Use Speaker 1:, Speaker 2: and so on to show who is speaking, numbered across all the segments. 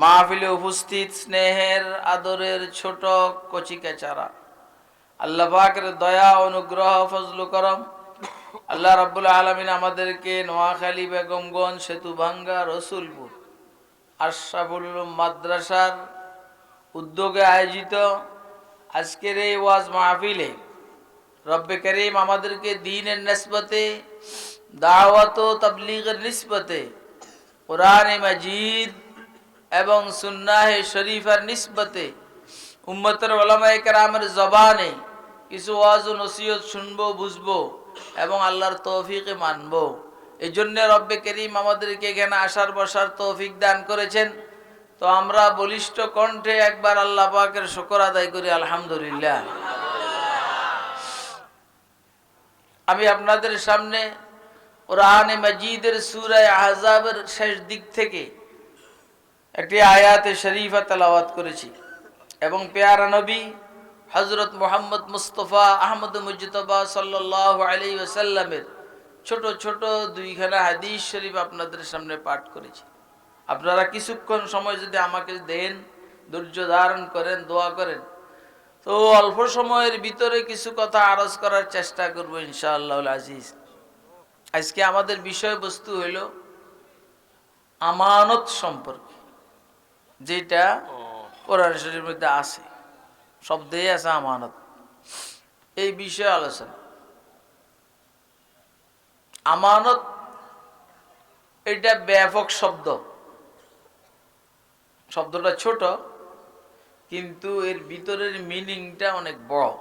Speaker 1: মাহফিলে উপস্থিত স্নেহের আদরের ছোট কচিকাচারা, আল্লাহ পাকের দয়া অনুগ্রহ ফজল করম। আল্লাহ রাব্বুল আলামিন আমাদেরকে নোয়াখালী বেগমগঞ্জ সেতুভাঙ্গা রসুলপুর আশরাফুল মাদ্রাসার উদ্যোগে আয়োজিত আজকের এই ওয়াজ মাহফিলে রব্বে করিম আমাদেরকে দ্বীনের নিসবতে, দাওয়াত ও তাবলীগের নিসবতে, কোরআনে মাজিদ এবং সুন্নাহে শরীফের নিসবতে উম্মতের উলামায়ে কেরামের জবানে কিছু ওয়াজ ও নসিহত শুনবো, বুঝবো এবং আল্লাহর তৌফিকে মানবো। এই জন্য রব্বে করিম আমাদেরকে এখানে আসার বসার তৌফিক দান করেছেন। তো আমরা বলিষ্ঠ কণ্ঠে একবার আল্লাহ পাকের শুকর আদায় করি, আলহামদুলিল্লাহ। আমি আপনাদের সামনে কোরআনে মাজিদের সূরা আহজাবের শেষ দিক থেকে একটি আয়াতে শরীফা তেলাওয়াত করেছি এবং পেয়ারা নবী হযরত মুহাম্মদ মুস্তাফা আহমদ মুজতবা সাল্লাল্লাহু আলাইহি ওয়াসাল্লামের ছোট ছোট দুইখানা হাদিস শরীফ আপনাদের সামনে পাঠ করেছি। আপনারা কিছুক্ষণ সময় যদি আমাকে দেন, ধৈর্য ধারণ করেন, দোয়া করেন, তো অল্প সময়ের ভিতরে কিছু কথা আরজ করার চেষ্টা করব ইনশাআল্লাহুল আজিজ। আজকে আমাদের বিষয়বস্তু হইল আমানত সম্পর্কে, যেটা কোরআন শরীফের মধ্যে আছে, শব্দেই আছে আমানত। এই বিষয়ে আলোচনা। আমানত এটা ব্যাপক শব্দ, শব্দটা ছোট কিন্তু এর ভিতরের মিনিংটা অনেক বড়।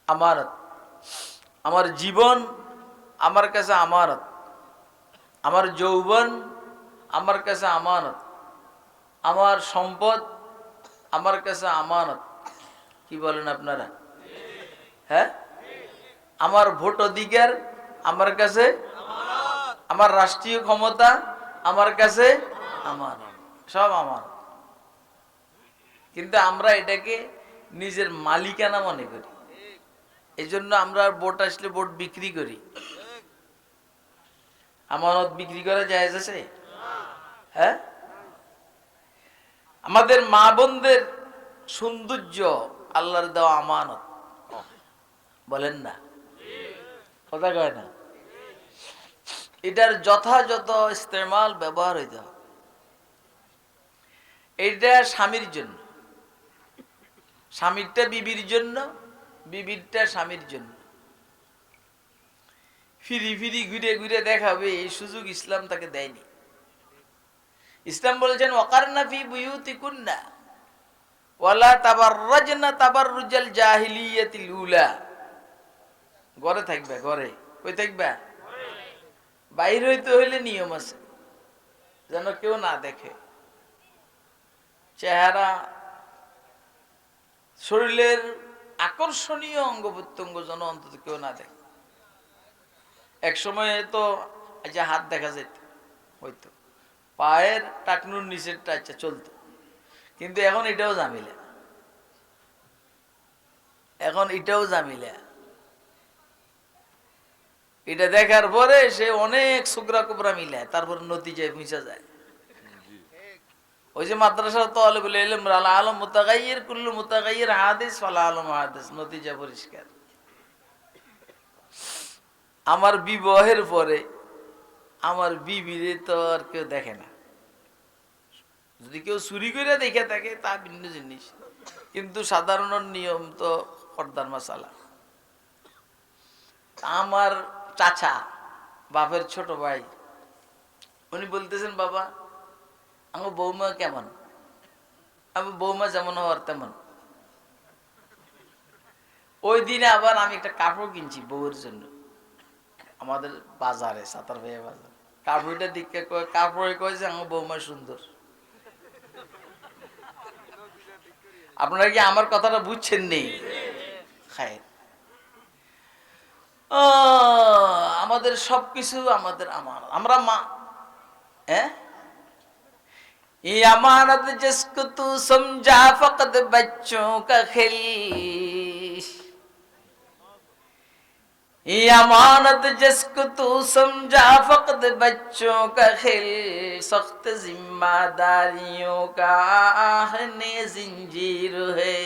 Speaker 1: আমানত, আমার জীবন আমার কাছে আমানত, আমার যৌবন আমার কাছে আমানত, আমার সম্পদ আমার কাছে আমানত। কি বলেন আপনারা? হ্যাঁ, আমার ভোট অধিকার আমার কাছে, আমার রাষ্ট্রীয় ক্ষমতা আমার কাছে আমানত, সব আমানত। কিন্তু আমরা এটাকে নিজের মালিকানা মনে করি। এই জন্য আমরা ভোট আসলে ভোট বিক্রি করি। আমানত বিক্রি করা জায়েজ আছে? হ্যাঁ, আমাদের মা বোনদের সৌন্দর্য আল্লাহর দেওয়া আমানত, বলেন না? কথা কয় না? এটার যথাযথ ইস্তেমাল, ব্যবহার হইতে হবে। এটা স্বামীর জন্য, স্বামীরটা বিবির জন্য, বিবিরটা স্বামীর জন্য। ফিরি ফিরি ঘুরে ঘুরে দেখাবে এই সুযোগ ইসলাম তাকে দেয়নি। ইসলাম বলেছেন ওয়াকারনা ফি বুয়ুতিকুন্না ওয়ালা তাবাররাজনা তাবাররুজাল জাহিলিয়াতিল উলা। ঘরে থাকবে, ঘরে। কই থাকবে? বাইরে হইতে হইলে নিয়ম আছে, যেন কেউ না দেখে। চেহারা, শরীরের আকর্ষণীয় অঙ্গ প্রত্যঙ্গ যেন অন্তত কেউ না দেখে। এক সময় তো আচ্ছা হাত দেখা যেত, হইতো পায়ের টাকনুর নিচেরটা আচ্ছা চলতো, কিন্তু এখন এটাও জামিলা, এখন এটাও জামিলা। এটা দেখার পরে সে অনেক সুকরা কুবরা মিলায়, তারপর নতিজায় পৌঁছা যায়। ওই যে মাদ্রাসা তালিবুল ইলম আল আলম মুতাগাইয়ির কুল্লু মুতাগাইয়ির হাদিস ফালা আলম হাদিস, নতিজা পরিষ্কার। আমার বিবাহের পরে আমার বিবিরে তো আর কেউ দেখে না। যদি কেউ চুরি করে দেখে থাকে তা ভিন্ন জিনিস, কিন্তু সাধারণ নিয়ম তো পর্দার মাসালা। আমার চাচা, বাপের ছোট ভাই, উনি বলতেছেন বাবা আমার বৌমা কেমন? আমি বৌমা যেমন হওয়ার তেমন। ওই দিনে আবার আমি একটা কাপড় কিনছি বউয়ের জন্য, আমাদের বাজারে, সাতার ভাইয়া বাজার। কাপড়টা দিকে কাপড়ে কয়েছে আমার বৌমা সুন্দর। আপনারা কি আমার কথাটা বুঝছেন? নেই খায় আমাদের সবকিছু আমাদের আমানত। আমরা মা, হ্যাঁ, ये अमानत जिसको तू समझा फकत बच्चों का खेल, ये अमानत जिसको तू समझा फकत बच्चों का खेल, सख्त जिम्मेदारियों का आहने जिंजीर है,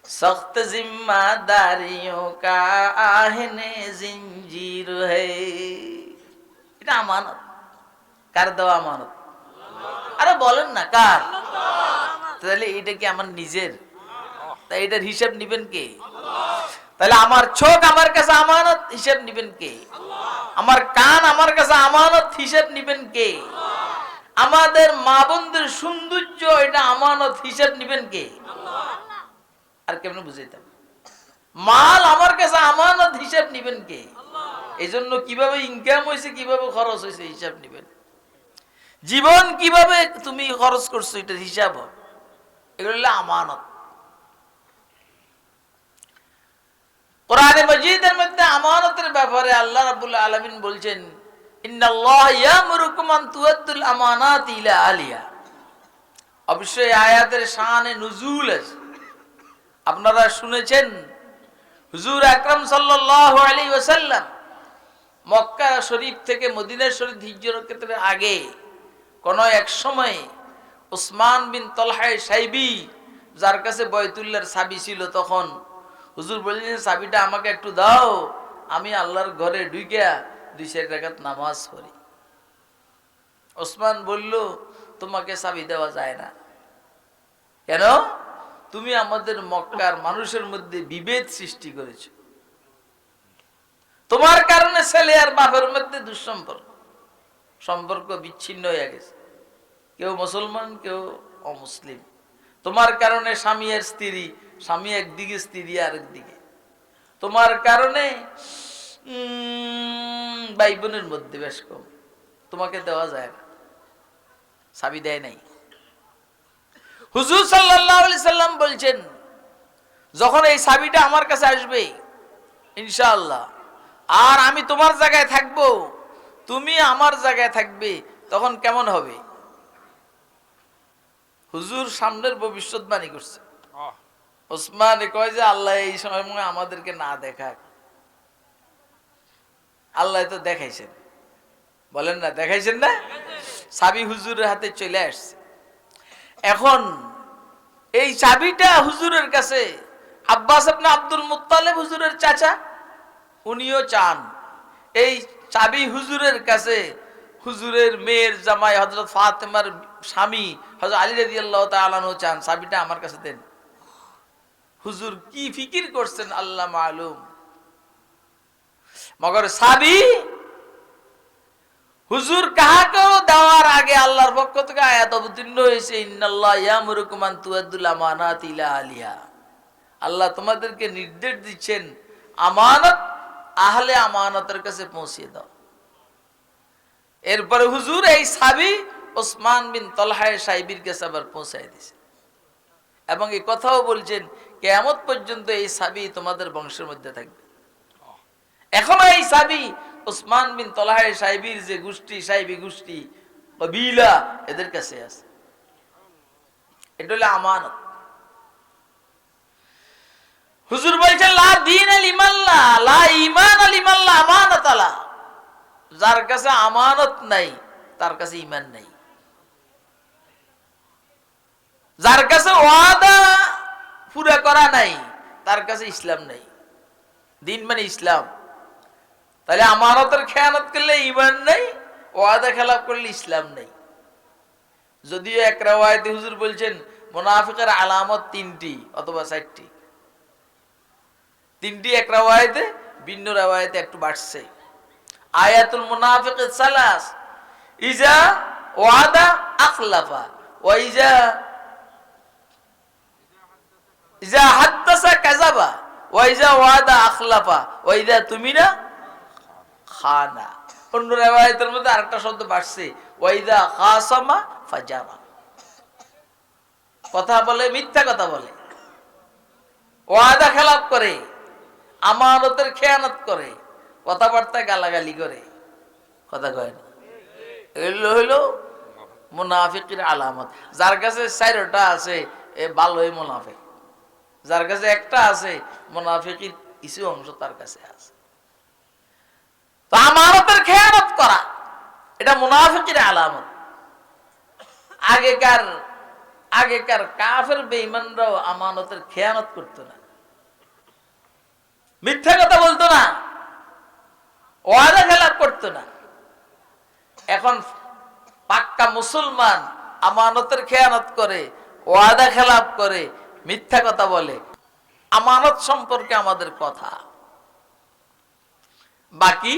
Speaker 1: सख्त जिम्मेदारियों का आहने जिंजीर है। এটা আমানত। কার দেওয়া আমানত? আরে বলেন না কার? তাহলে এটা কি আমার নিজের? তাই এটার হিসাব নিবেন কে? তাহলে আমার চোখ আমার কাছে আমানত, হিসাব নিবেন কে? আমার কান আমার কাছে আমানত, হিসাব নিবেন কে? আমাদের মা বোনদের সৌন্দর্য এটা আমানত, হিসাব নিবেন কে? আর কেমন বুঝাইতাম? মাল আমার কাছে আমানত, হিসাব নিবেন কে? এই জন্য কিভাবে ইনকাম হয়েছে, কিভাবে খরচ হয়েছে হিসাব নিবেন। জীবন কিভাবে তুমি খরচ করছো এটার হিসাব, এগুলো হলো আমানত। কোরআনে মাজিদের মধ্যে আমানতের ব্যাপারে আল্লাহ রাব্বুল আলামিন বলছেন, ইন্নাল্লাহা ইয়ামুরুকুম আন তুআদ্দুল আমানাতি ইলা আহলিহা। অবশ্যই আয়াতের শানে নুজুল আছে। আপনারা শুনেছেন হুজুর আকরাম সাল্লাল্লাহু আলাইহি ওয়াসাল্লাম মক্কা শরীফ থেকে মদিনা শরীফ হিজরতের আগে কোন এক সময় উসমান বিন তালহা সাইবি, যার কাছে বাইতুল্লাহর চাবি ছিল, তখন হুজুর বললেন, চাবিটা আমাকে একটু দাও, আমি আল্লাহর ঘরে ঢুকিয়া 2-4 রাকাত নামাজ পড়ি। ওসমান বলল, তোমাকে চাবি দেওয়া যায় না। কেন? তুমি আমাদের মক্কার মানুষের মধ্যে বিভেদ সৃষ্টি করেছো। তোমার কারণে ছেলে আর বাপের মধ্যে দুঃসম্পর্ক, সম্পর্ক বিচ্ছিন্ন হয়ে গেছে। কেউ মুসলমান, কেউ অমুসলিম। তোমার কারণে স্বামী আর স্ত্রী, স্বামী একদিকে স্ত্রী আরেকদিকে। তোমার কারণে ভাই বোনের মধ্যে বেশ কম। তোমাকে দেওয়া যায় না, চাবি দেয় নাই। হুজুর সাল্লাল্লাহু আলাইহি সাল্লাম বলছেন, যখন এই চাবিটা আমার কাছে আসবে ইনশাআল্লাহ, আর আমি তোমার জায়গায় থাকবো, তুমি আমার জায়গায় থাকবে, তখন কেমন হবে? হুজুর সামনের ভবিষ্যৎবাণী করছে। ওসমান কয় যে আল্লাহ এই সময় আমাদেরকে না দেখাক। আল্লাহ তো দেখাইছেন, বলেন না দেখাইছেন না? চাবি হুজুরের হাতে চলে আসছে। এখন এই চাবিটা হুজুরের কাছে আব্বাস ইবনে আব্দুল মুত্তালিব হুজুরের চাচা, উনিও চান এই চাবি হুজুরের কাছে। হুজুরের মেয়ের জামাই হযরত ফাতেমার স্বামী হযরত আলী রাদিয়াল্লাহু তাআলা আনহু চান, চাবিটা আমার কাছে দেন। হুজুর কি ফিকির করছেন আল্লাহ মালুম। মগর চাবি হুজুর কাহাকেও দেওয়ার আগে আল্লাহর পক্ষ থেকে আয়াত অবতীর্ণ হয়েছে, ইন্নাল্লাহা ইয়ামুরুকুম আন তুআদ্দুল আমানাতি ইলা আহলিহা। আল্লাহ তোমাদেরকে নির্দেশ দিচ্ছেন আমানত আহলে আমানতের কাছে পৌঁছিয়ে দাও। এরপরে হুজুর এই চাবি ওসমান বিন তালহা সাইবির কাছে আবার পৌঁছায় দিয়েছে, এবং এই কথাও বলছেন কিয়ামত পর্যন্ত এই চাবি তোমাদের বংশের মধ্যে থাকবে। এখনো এই চাবি ওসমান বিন তালহা সাইবির যে গোষ্ঠী, সাইবি গোষ্ঠী, কবিলা, এদের কাছে আছে। এটা হলো আমানত। হুজুর বলছেন, লা দীন লিমাল্লাহ, লা ঈমান লিমাল্লাহ আমানাত আলা। যার কাছে আমানত নাই তার কাছে ঈমান নাই। যার কাছে ওয়াদা পুরা করা নাই তার কাছে ইসলাম নাই। দিন মানে ইসলাম। তাহলে আমানতের খেয়ানত করলে ঈমান নাই, ওয়াদা খেলাপ করলে ইসলাম নাই। যদিও এক রাওয়ায়াতে হুজুর বলছেন মুনাফিকের আলামত 3টি অথবা 4টি। 3টি এক রাওয়ায়াতে, ভিন্ন রাওয়ায়াতে একটু বাড়ছে। আয়াতুল মুনাফিক সালাস, ইজা ওয়াদা আখলাফা, ওয়া ইজা হাদাসা কাযাবা, ওয়া ইজা ওয়াদা আখলাফা, ওয়া ইজা তুমিনা খানা। অন্য রাওয়ায়াতের মধ্যে আরেকটা শব্দ বাড়ছে, ওয়া ইজা খাসামা ফাজারা। কথা বলে, মিথ্যা কথা বলে, ওয়াদা খেলাপ করে, আমানতের খেয়ানত করে, কথাবার্তা গালাগালি করে, কথা কয় না। এগুলো হইলো মুনাফিকের আলামত। যার কাছে 4টা আছে এ ভালোই মুনাফিক, যার কাছে একটা আছে মুনাফিকি কিছু অংশ তার কাছে আছে। তো আমানতের খেয়ানত করা এটা মুনাফিকের আলামত। আগেকার কাফের বেঈমানরাও আমানতের খেয়ানত করতো না, মিথ্যা কথা বলতো না, ওয়াদা খেলাপ করতো না। এখন পাক্কা মুসলমান আমানতের খেয়ানত করে, ওয়াদা খেলাপ করে, মিথ্যা কথা বলে। আমানত সম্পর্কে আমাদের কথা বাকি।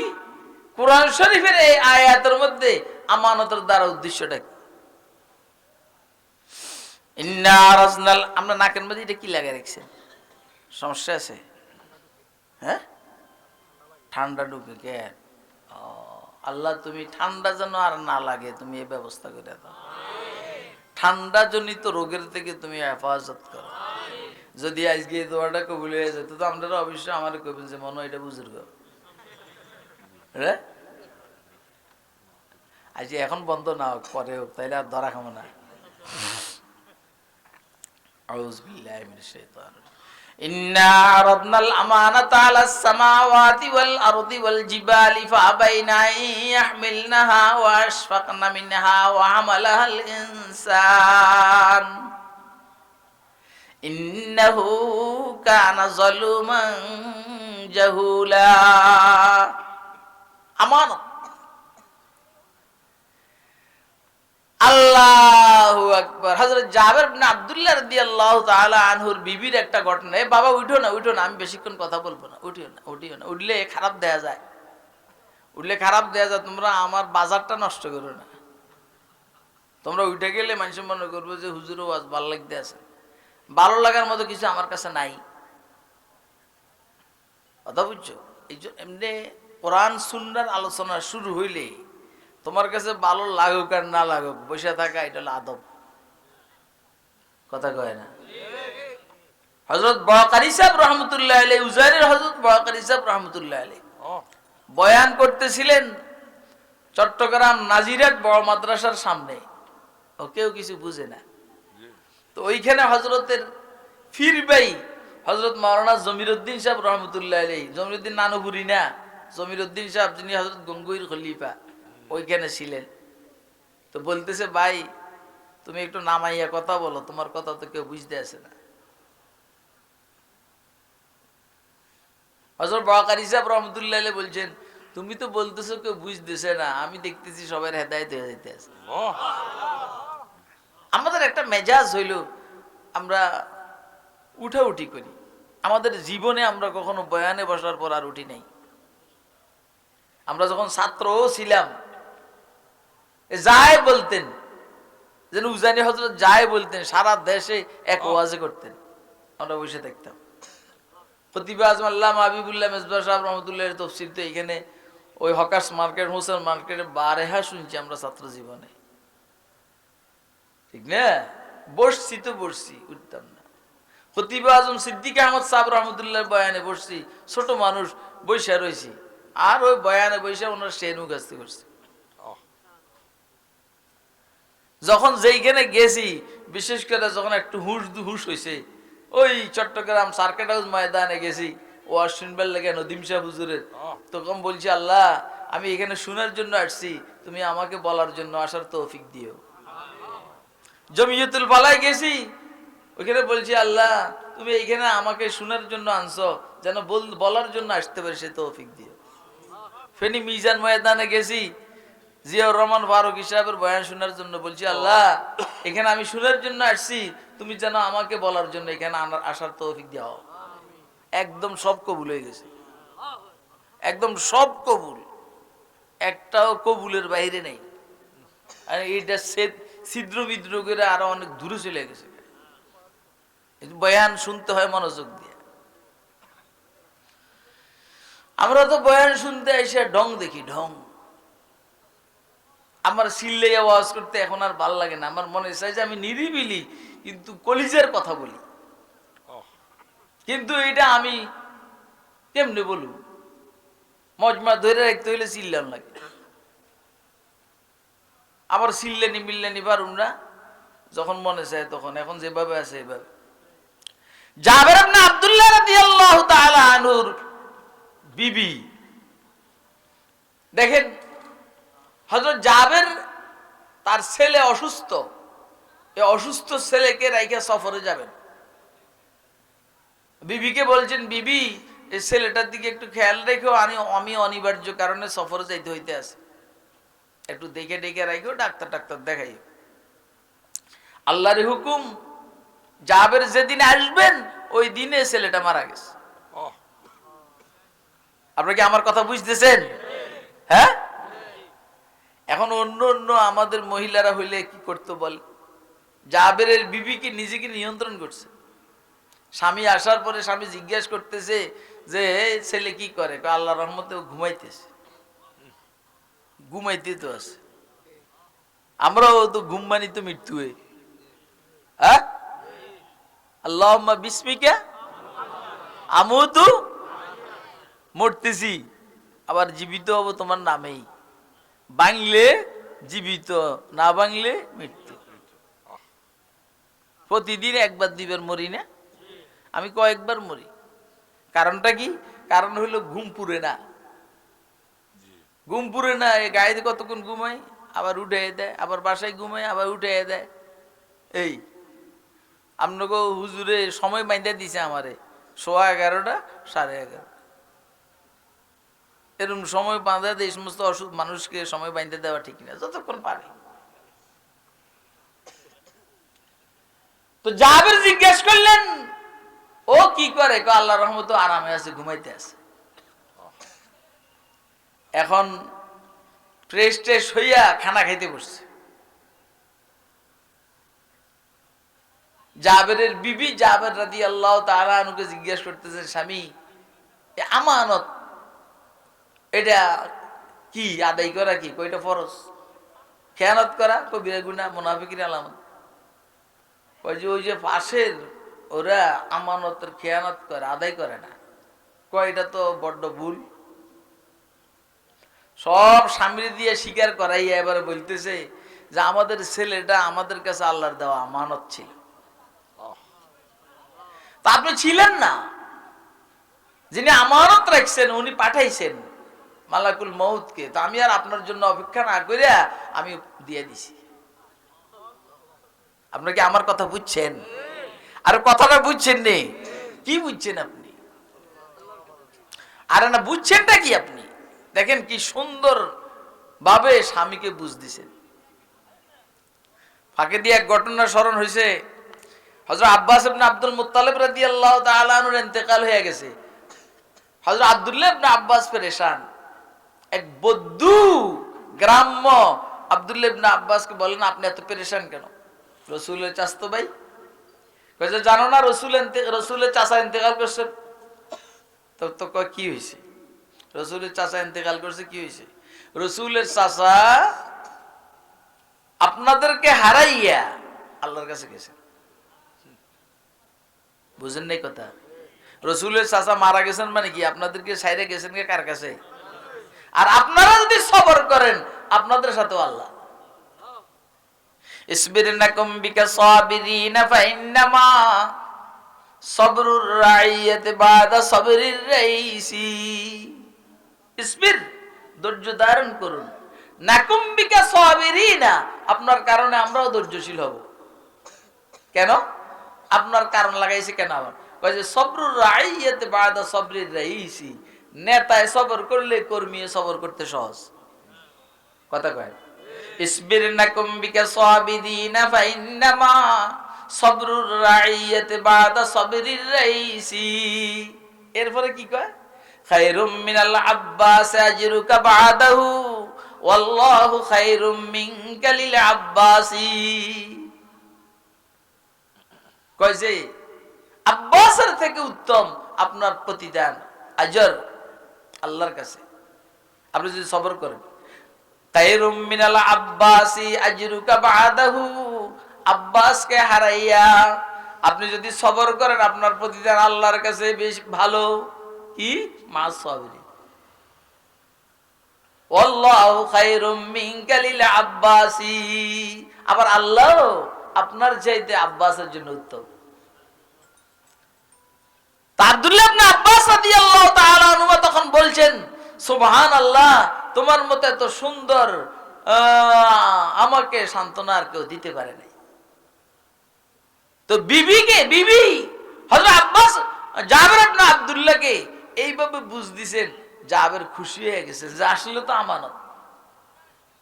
Speaker 1: কোরআন শরীফের এই আয়াতের মধ্যে আমানতের দ্বারা উদ্দেশ্যটা কি? আমরা নাকের মধ্যে এটা কি লাগিয়ে রাখছেন? সমস্যা আছে? হ্যাঁ, ঠান্ডা ঢুকে কেন? আল্লাহ তুমি ঠান্ডা যেন আর না লাগে তুমি এই ব্যবস্থা করে দাও। ঠান্ডা জনিত রোগের থেকে তুমি হেফাজত করো। যদি আজকে এই দোয়াটা কবুল হয়ে যেত তো আমরা অবশ্যই আমার কবেন যে মনে এটা বুজুর্গ আজ এখন বন্ধ না হোক, পরে হোক, তাইলে আর ধরা খাবো না। إنا عرضنا الأمانة على السماوات والأرض والجبال فأبين أن يحملنها وأشفقن منها وحملها الإنسان إنه كان ظلوما جهولا। আমানত। আল্লাহু আকবার। হযরত জাবের ইবনে আব্দুল্লাহ রাদিয়াল্লাহু তাআলা আনহুর বিবির একটা ঘটনা। এ বাবা উঠো না, আমি বেশিক্ষণ কথা বলবো না, উঠিও না, উঠলে খারাপ দেয়া যায়, তোমরা আমার বাজারটা নষ্ট করো না। তোমরা উঠে গেলে মানুষ মনে করবে যে হুজুর ওয়াজ ভালো লাগতে আছে। ভালো লাগার মতো কিছু আমার কাছে নাই, কথা বুঝছো? এই যে এমনি কোরআন সুন্নাহর আলোচনা শুরু হইলে তোমার কাছে ভালো লাগুক আর না লাগুক, বসে থাকা এটা হলো আদব, কথা কয় না? হযরত বকারী সাহেব রাহমাতুল্লাহ আলাইহি, উজাইরের হযরত বকারী সাহেব রাহমাতুল্লাহ আলাইহি বয়ান করতেছিলেন চট্টগ্রাম নাজিরাত বড় মাদ্রাসার সামনে। ও কেউ কিছু বুঝে না। তো ওইখানে হযরতের ফির ভাই হযরত মাওলানা জমিরউদ্দিন সাহেব রাহমাতুল্লাহ আলাইহি, জমিরউদ্দিন নানুপুরি না, জমিরউদ্দিন সাহেব যিনি হযরত গঙ্গুইর খলিফা, ওইখানে ছিলেন। তো বলতেছে, ভাই তুমি একটু নামাইয়া কথা বলো, তোমার কথা তো কেউ বুঝতে আসে না। হযরত বকারী সাহেব রাহমাতুল্লাহ আলাইহি বলছেন, তুমি তো বলতেছো কেউ বুঝতেছে না, আমি দেখতেছি সবার হেদায়েত হয়ে যাইতেছে। আমাদের একটা মেজাজ হইল আমরা উঠাউঠি করি। আমাদের জীবনে আমরা কখনো বয়ানে বসার পর আর উঠি নাই। আমরা যখন ছাত্রও ছিলাম যাই বলতেন, যেন উজানি হযরত যাই বলতেন, সারা দেশে এক ওয়াজে করতেন, আমরা বসে দেখতাম। খতিব আজম আল্লামা হাবিবুল্লাহ মেজবাহ সাহেব রহমতুল্লাহের তাফসীর তো এখানে ওই হকার্স মার্কেট, হোসেন মার্কেটে বারেহা শুনছি আমরা ছাত্র জীবনে, ঠিক না? বসছি তো বসছি, উঠতাম না। খতিব আজম সিদ্দিক আহমদ সাহেব রহমতুল্লাহর বয়ানে বসছি, ছোট মানুষ বৈশা রয়েছি, আর ওই বয়ানে বৈশা ওনার শেনু গাছতে করছি। যখন যেইখানে গেছি, বিশেষ করে যখন একটু হুশ হয়েছে, ওই চট্টগ্রাম সার্কিট হাউস ময়দানে গেছি ওয়াজ শুনবার লাগে নদীম শাহ হুজুরের, তখন বলছি, আল্লাহ আমি এখানে শোনার জন্য আসছি, তুমি আমাকে বলার জন্য আসার তৌফিক দিও। জমিয়তুল ফালায় গেছি, ওইখানে বলছি, আল্লাহ তুমি এইখানে আমাকে শোনার জন্য আনছো, যেন বলার জন্য আসতে পারে সে তৌফিক দিও। ফেনী মিজান ময়দানে গেছি, জিয়াউর রহমান ফারুকী সাহেবের বয়ান শোনার জন্য, বলছি, আল্লাহ এখানে আমি শোনার জন্য আসছি, তুমি যেন আমাকে বলার জন্য এখানে আসার তৌফিক দাও। একদম সব কবুল হয়ে গেছে, একদম সব কবুল, একটাও কবুলের বাইরে নেই। আর এইটা ছিদ্র বিদ্র করে আরো অনেক দূরে চলে গেছে। বয়ান শুনতে হয় মনোযোগ দিয়ে। আমরা তো বয়ান শুনতে এসে ঢং দেখি, ঢং। আমার সিল্লে আওয়াজ করতে এখন আর ভাল লাগে না, আমার মনে চাই যে আমি নিরিবিলি কিন্তু কলিজার কথা বলি। কিন্তু এটা আমি কেমনে বলবো, মজমা ধরে রাখতে হইলে চিল্লান লাগে। আবার চিল্লানি মিল্লানি পারুম না, যখন মনে চায় তখন, এখন যেভাবে আছে এভাবে। জাবের ইবনে আব্দুল্লাহ রাদিয়াল্লাহু তাআলা আনহুর বিবি, দেখেন হযরত জাবের তার ছেলে অসুস্থ, এই অসুস্থ ছেলেকে রাইখা সফরে যাবেন। বিবিকে বলছেন, বিবি এই ছেলেটার দিকে একটু খেয়াল রেখো, আমি অনিবার্য কারণে সফরে যাইতে হইতে আছে, একটু দেখে দেখে রাখো, ডাক্তার ডাক্তার দেখাই। আল্লাহর হুকুম, জাবের যেদিন আসবেন ওই দিনে ছেলেটা মারা গেছে। আপনারা কি আমার কথা বুঝতেছেন? হ্যাঁ। এখন অন্য অন্য আমাদের মহিলারা হইলে কি করতে বল, জাবেরের বিবিকে নিজেকে নিয়ন্ত্রণ করছে। স্বামী আসার পরে স্বামী জিজ্ঞাসা করতেছে যে ছেলে কি করে, আল্লাহর রহমতে ঘুমাইতেছে। ঘুমাইতে তো আছে, আমরাও তো ঘুম মানি তো মৃত্যু। হ্যাঁ, আল্লাহুম্মা বিসমিকা আমুতু, মরতেছি আবার জীবিত হব তোমার নামেই, বাংলে জীবিত, না বাংলে মৃত্যু। প্রতিদিন একবার দিবার মরি না, আমি কয়েকবার মরি। কারণটা কি? কারণ হইল ঘুম পুরে না। ঘুম পুরে না, এই গায়ে কতক্ষণ ঘুমাই, আবার উঠে দেয়, আবার বাসায় ঘুমাই, আবার উঠে দেয়। এই আপনাকে হুজুরে সময় বাইন্ধা দিছে আমারে 11:15, 11:30, এরকম সময় বাঁধা দেয়। এই সমস্ত অসুখ মানুষকে সময় বাইন্ধা দেওয়া ঠিক না, যতক্ষণ পারে। তো জাবের জিজ্ঞেস করলেন ও কি করে, আল্লাহর রহমতে আরামে আছে, ঘুমাইতে আছে। এখন ফ্রেশ ট্রেশ হইয়া খানা খাইতে বসছে। জাবেরের বিবি জাবের রাদিয়াল্লাহু তাআলা আনহুকে জিজ্ঞেস করতেছে, স্বামী আমানত এটা কি আদায় করা, কি কয়টা ফরজ? খেয়ানত করা কবিরা গুনাহ, মুনাফিকের আলামত। ওই যে পাশের ওরা আমানতের খেয়ানত করে, আদায় করে না, কয়টা তো বড্ড ভুল। সব স্বামী দিয়ে স্বীকার করাইয়া এবারে বলতেছে যে আমাদের ছেলেটা আমাদের কাছে আল্লাহর দেওয়া আমানত ছিল, তা আপনি ছিলেন না, যিনি আমানত রাখছেন উনি পাঠাইছেন মালাকুল মউতকে, তো আমি আর আপনার জন্য অপেক্ষা না করিয়া আমি দিয়ে দিছি। আপনার কি আমার কথা বুঝছেন? আর কথাটা বুঝছেন নি? কি বুঝছেন আপনি? আরে না, বুঝছেনটা কি আপনি? দেখেন কি সুন্দর ভাবে স্বামীকে বুঝ দিছেন। ফাঁকে দিয়ে এক ঘটনা স্মরণ হয়েছে। হযরত আব্বাস ইবনে আব্দুল মুত্তালিব রাদিয়াল্লাহু তাআলা আনহুর ইন্তেকাল হয়ে গেছে। হযরত আব্দুল্লাহ ইবনে আব্বাস পেরেশান। এক বদ্দু গ্রাম্য আব্দুল্লাহ ইবনে আব্বাসকে বলেন, আপনি এত পেরেশান কেন? রসুলের চাচতো ভাই কইছে, জানো না রসুলের চাচা ইন্তেকাল করছেন? তো কি হয়েছে? রসুলের চাচা ইন্তেকাল করছে, কি হয়েছে? রসুলের চাচা আপনাদেরকে হারাইয়া আল্লাহর কাছে গেছেন। বুঝেন নাই কথা? রসুলের চাচা মারা গেছেন মানে কি, আপনাদেরকে সাইরে গেছেন কার কাছে? আর আপনারা যদি সবর করেন আপনাদের সাথেও আল্লাহ। ইসবিরনাকুম বিকা সাবিরিনা ফাইন্নামা সাবরুর রাইয়াতি বাদা সাবরির রাইসি। ইসবির, ধৈর্য ধারণ করুন। নাকুম বিকা সাবিরিনা, আপনার কারণে আমরাও ধৈর্যশীল হব। কেন? আপনার কারণ লাগাইছে কেন? আবার কইছে সাবরুর রাইয়াতি বাদা সাবরির রাইসি, নেতায় সবর করলে কর্মী সবর করতে সহজ। কথা কয় ইসবিরনাকুম বিকা সাবিরিনা ফাইন্নামা সাবরুর রাইয়াতি বাদা সাবরির রাইসি। এরপরে কি কয়? খায়রুম মিনাল আব্বাস আজরুকা বাদাহু ওয়াল্লাহু খায়রুম মিনকা লিল আব্বাসি। কয় যে আব্বাসের থেকে উত্তম আপনার প্রতিদান, আজর আল্লাহর কাছে, আপনি যদি সবর করেন। খায়রুম মিনাল আব্বাসি আজরুকা বাদাহু, আব্বাসকে হারাইয়া আপনি যদি সবর করেন আপনার প্রতিদান আল্লাহর কাছে বেশ ভালো। কি? মা সাবিরিন। ওয়াল্লাহু খায়রুম মিনকা লিল আব্বাসি, আবার আল্লাহ আপনার চাইতে আব্বাসের জন্য উত্তম। আব্দুল্লাহ ইবনে আব্বাস রাদিয়াল্লাহু তাআলা আনহু তখন বলছেন, সুবহানাল্লাহ, তোমার মতো এত সুন্দর আমাকে সান্ত্বনা আর কেউ দিতে পারে নাই। তো বিবি হযরত আব্বাস জাবের ইবনে আব্দুল্লাহকে এইভাবে বুঝ দিছেন, জাবের খুশি হয়ে গেছে যে আসলে তো আমানত,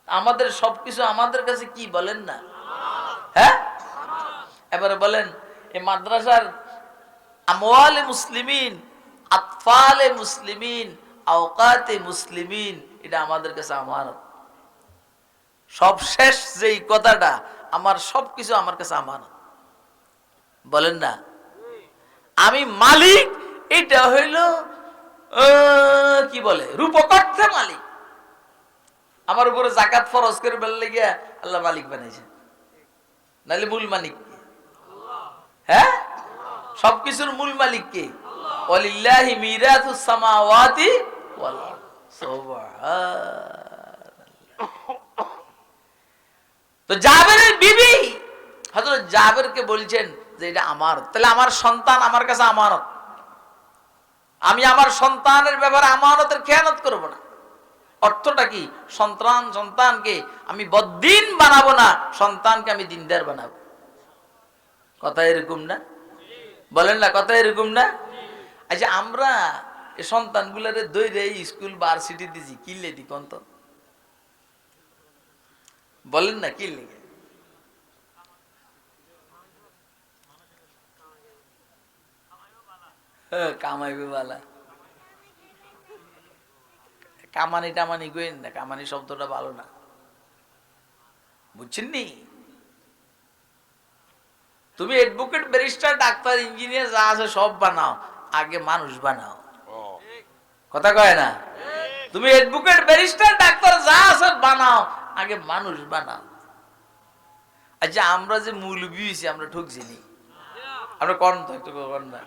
Speaker 1: আমাদের সবকিছু আমাদের কাছে কি বলেন না, হ্যাঁ? এবারে বলেন এই মাদ্রাসার আমওয়ালে মুসলিমিন, আতফালে মুসলিমিন, আওকাতে মুসলিমিন, এটা আমাদের কাছে আমানত। সবশেষ যেই কথাটা, আমার সবকিছু আমার কাছে আমানত, বলেন না আমি মালিক, এটা হইল কি বলে রূপকর্থে মালিক। আমার উপরে যাকাত ফরজ করে বললে গিয়া আল্লাহ মালিক বানাইছে, নাহলে মূল মালিক কে? হ্যাঁ, সবকিছুর মূল মালিক কে? ওয়ালিল্লাহি মিরাসুস সামাওয়াতি ওয়াল আরদ। সুবহানাল্লাহ। তো জাবেরের বিবি হযরত জাবেরকে বলছেন যে এটা আমার, তাহলে আমার সন্তান আমার কাছে আমানত, আমি আমার সন্তানের ব্যাপারে আমানতের খেয়ানত করব না। অর্থটা কি? সন্তানকে আমি বদ্দিন বানাবো না, সন্তানকে আমি দিনদার বানাবো। কথা এরকম না? বলেন না, কথা এরকম না? আচ্ছা, আমরা এই সন্তানগুলারে দইরে স্কুল ভার্সিটি দিছি কি লেদি কোন তো? বলেন না কি লেগে? কামাইবে বালা, কামানি টামানি কইন না, কামানি শব্দটা ভালো না, বুঝছেন নি? তুমি অ্যাডভোকেট, ব্যারিস্টার, ডাক্তার, ইঞ্জিনিয়ার যা আছে সব বানাও, আগে মানুষ বানাও। কথা কয় না? তুমি অ্যাডভোকেট, ব্যারিস্টার, ডাক্তার যা আছে বানাও, আগে মানুষ বানাও। আচ্ছা, আমরা যে মৌলবি হইছি আমরা ঠকছি নি? আমরা কন তো একটু কন না,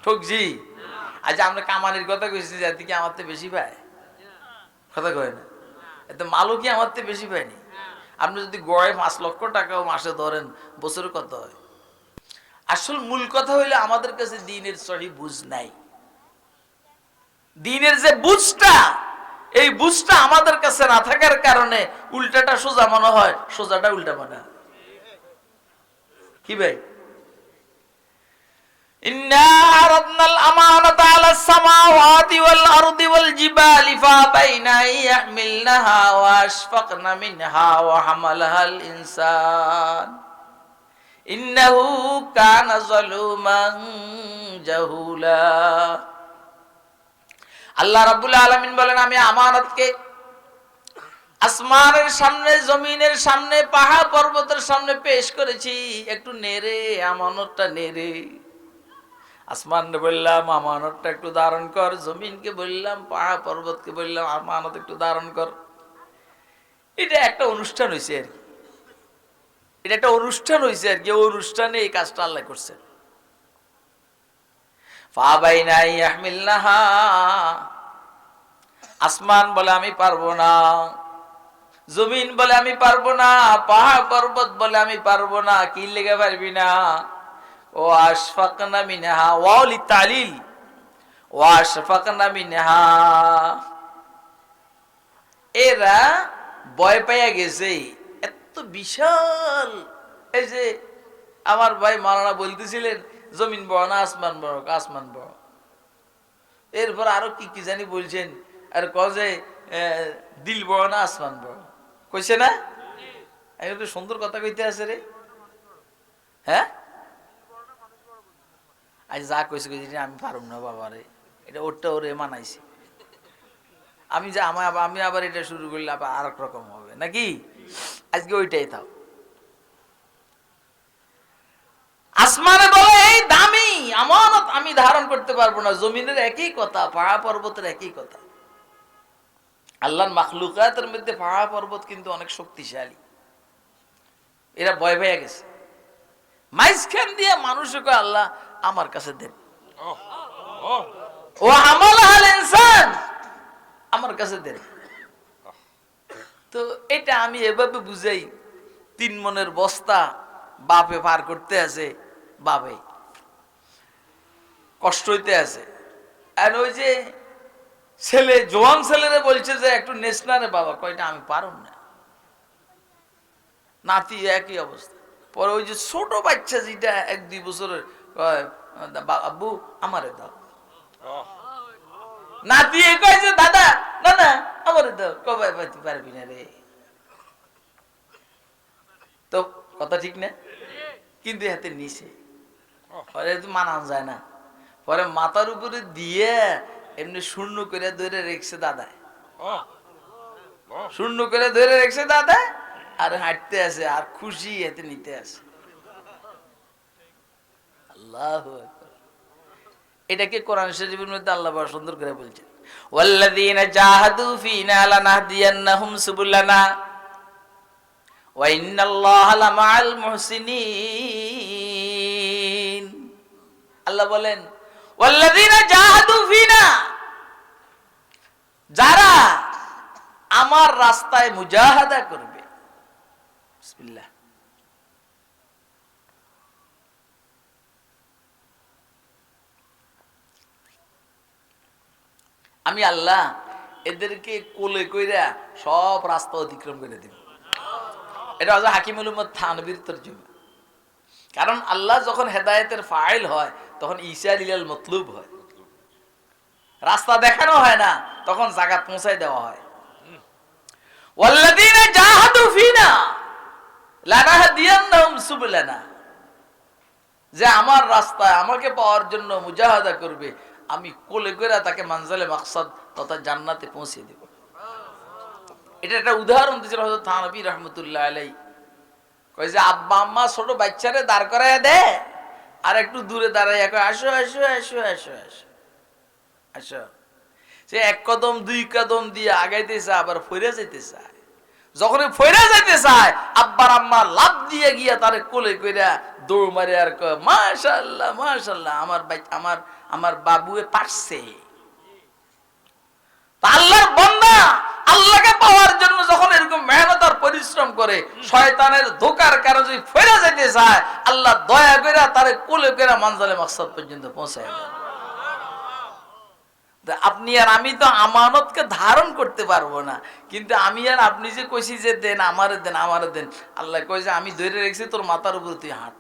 Speaker 1: ঠকছি? আচ্ছা, আমরা কামানির কথা কইছি, যাতে কি আমার থেকে বেশি পায়? কথা কয় না? এত মালও কি আমার থেকে বেশি পায়নি? আপনি যদি গড়ে 5 লক্ষ টাকাও মাসে ধরেন, বছরে কত হয়? আসল মূল কথা হইলে আমাদের কাছে দ্বীনের সহি বুঝ নাই। দ্বীনের যে বুঝটা, এই বুঝটা আমাদের কাছে না থাকার কারণে উল্টাটা সোজা মনে হয়, সোজাটা উল্টা মনে হয়। কি ভাই? ইন্না আরাদনাল আমানাতা আলাস সামাওয়াতি ওয়াল আরদি ওয়াল জিবালি ফাবাইনা ইয়াহমিলনাহা ওয়া আশফাকনা মিনহা ওয়া হামালাহাল ইনসান ইন্নাহু কানা যালুমান জাহুলা। আল্লাহ রাব্বুল আলামিন বলেন, আমি আমানতকে আসমানের সামনে, জমিনের সামনে, পাহাড় পর্বতের সামনে পেশ করেছি। একটু নেড়ে আমানতটা নেড়ে। আসমান বললাম আমানতটা একটু ধারণ কর, জমিনকে বললাম, পাহাড় পর্বতকে বললাম আমানত একটু ধারণ কর। এটা একটা অনুষ্ঠান হয়েছে আর কি, এটা একটা অনুষ্ঠান হয়েছে আর কি। অনুষ্ঠানে এই কাজটা আল্লাহ করছে। আসমান বলে আমি পারবো না, জমিন বলে আমি পারবো না, পাহাড় পর্বত বলে আমি পারবো না। কি লেগে পারবি না? ও আশফাকনা মিনহা, ওয়ালি তালিল, ও আশফাকনা মিনহা। এরা ভয় পাইয়া গেছে, এত বিশাল। এই যে আমার ভাই মাওলানা বলতেছিলেন, জমিন বড় না আসমান বড়? আসমান বড়। এরপর আরো কি কি জানি বলছেন, আর কজে দিল বড় না আসমান বড় কইছে না? একটু সুন্দর কথা কইতে আছে রে। হ্যাঁ, আজ যা কইছে আমি পারুম না বাবা রে, এটা ওরটা ওরে মানাইছি। আমি আবার এটা শুরু করলে আবার আর এক রকম হবে নাকি? আজকে ওইটাই থাক। আসমানে বলে এই দামি আমানত আমি ধারণ করতে পারবো না। জমিনের একই কথা, পাহাড় পর্বতের একই কথা। আল্লাহর মাখলুকাতের মধ্যে পাহাড় পর্বত কিন্তু অনেক শক্তিশালী। এরা ভয় পেয়ে গেছে। মাইজখান দিয়ে মানুষকে আল্লাহ আমার কাছে দেন, ও হামালাহাল ইনসান, আমার কাছে দেন। তো এটা আমি এভাবে বুঝাই, 3 মনের বস্তা বাপে পার করতে আছে। বাপে কষ্ট হইতে আছে। আর ওই যে ছেলে, জোয়ান ছেলেরে বলছে যে একটু নেশনারে বাবা, কয়টা আমি পারুম না। নাতি একই অবস্থা। পরে ওই যে ছোট বাচ্চা যেটা 1-2 বছরের, আব্বু আমারে দাও। নাতি কয় যে দাদা না না আমারে দাও, কবে পাইতে পারবি না রে। তো কথা ঠিক না, কিন্তু হাতে নিচে পরে মানা যায় না। পরে মাথার উপরে দিয়ে এমনি শূন্য করে ধরে রেখেছে দাদায়, শূন্য করে ধরে রেখেছে দাদায়, আর হাঁটতে আছে আর খুশি এতে নিতে আছে। আল্লাহু আকবার। এটাকে কোরআন শরীফের মধ্যে আল্লাহ বড় সুন্দর করে বলছেন, ওয়াল্লাযীনা জাহাদু ফীনা লানাহদিয়ান্নাহুম সুবুলানা ওয়া ইন্নাল্লাহা লামাআল মুহসিনিন। আল্লাহ বলেন ওয়াল্লাযীনা জাহাদু ফীনা, যারা আমার রাস্তায় মুজাহাদা করবে। বিসমিল্লাহ। আমি আল্লাহ এদেরকে কোলে কইরা সব রাস্তা অতিক্রম করে দিব। এটা হচ্ছে হাকিমুল উম্মত থানবীর তরজমা। কারণ আল্লাহ যখন হেদায়েতের ফাইল হয় তখন ইসাল ইলাল মতলুব হয়, রাস্তা দেখানো হয় না, তখন জায়গা পৌঁছাই দেওয়া হয়। ওয়াল্লাযীনা জাহাদু ফীনা লানাহদিয়ান্নাহুম সুবুলানা, যে আমার রাস্তায় আমাকে পাওয়ার জন্য মুজাহাদা করবে, আমি কোলে করে তাকে মানজালে মাকসাদ তথা জান্নাতে পৌঁছে দেব। এটা একটা উদাহরণ দিয়েছিল হযরত থানবী রাহমাতুল্লাহ আলাইহি। কয় যে আব্বা আম্মা ছোট বাচ্চারে দাঁড় করায় দেয়, আর একটু দূরে দাঁড়াইয়া কয় আসো আসো আসো আসো আসো আসো। সে 1 কদম 2 কদম দিয়ে আগাইতে চায়, আবার ফইরা যাইতে চায়। যখন ফইরা যাইতে চায়, আব্বার আম্মা লাফ দিয়ে গিয়া তারে কোলে কইরা দৌড় মারে আর কয় মাশাআল্লাহ মাশাআল্লাহ, আমার বাবুয়ে পারছে। আল্লাহর বান্দা আল্লাহকে পাওয়ার জন্য যখন এরকম মেহনত আর পরিশ্রম করে, শয়তানের ধোঁকার কারণে যদি ফিরে যেতে চায়, আল্লাহ দয়া করে তারে কোলে করে মানজালে মাকসাদ পর্যন্ত পৌঁছায় দেন। আপনি আর আমি তো আমানতকে ধারণ করতে পারবো না, কিন্তু আমি আর আপনি যে কইছি যে দেন আমারে দেন আমারে দেন, আল্লাহ কই যে আমি ধরে রেখেছি তোর মাথার উপর, তুই হাঁট।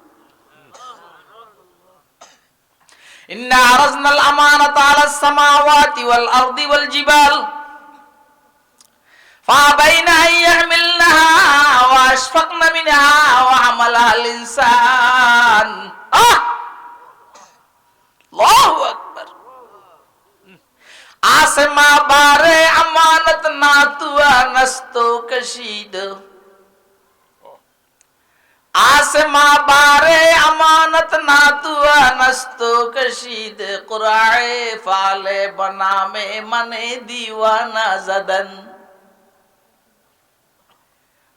Speaker 1: ইন্না আরাজনাল আমানাতা আলাস সামাওয়াতি ওয়াল আরদি ওয়াল জিবাল ফাবাইনা আইয়াহমিলনাহা ওয়া আশফাকনা মিনহা ওয়া হামালাহাল ইনসান। আল্লাহু আকবার। आसमा बारे अमानत ना तुआ नस्तो कशीद, आसमा बारे अमानत ना तुआ नस्तो कशीद, कुराए फाले बना में मने दीवाना जदन।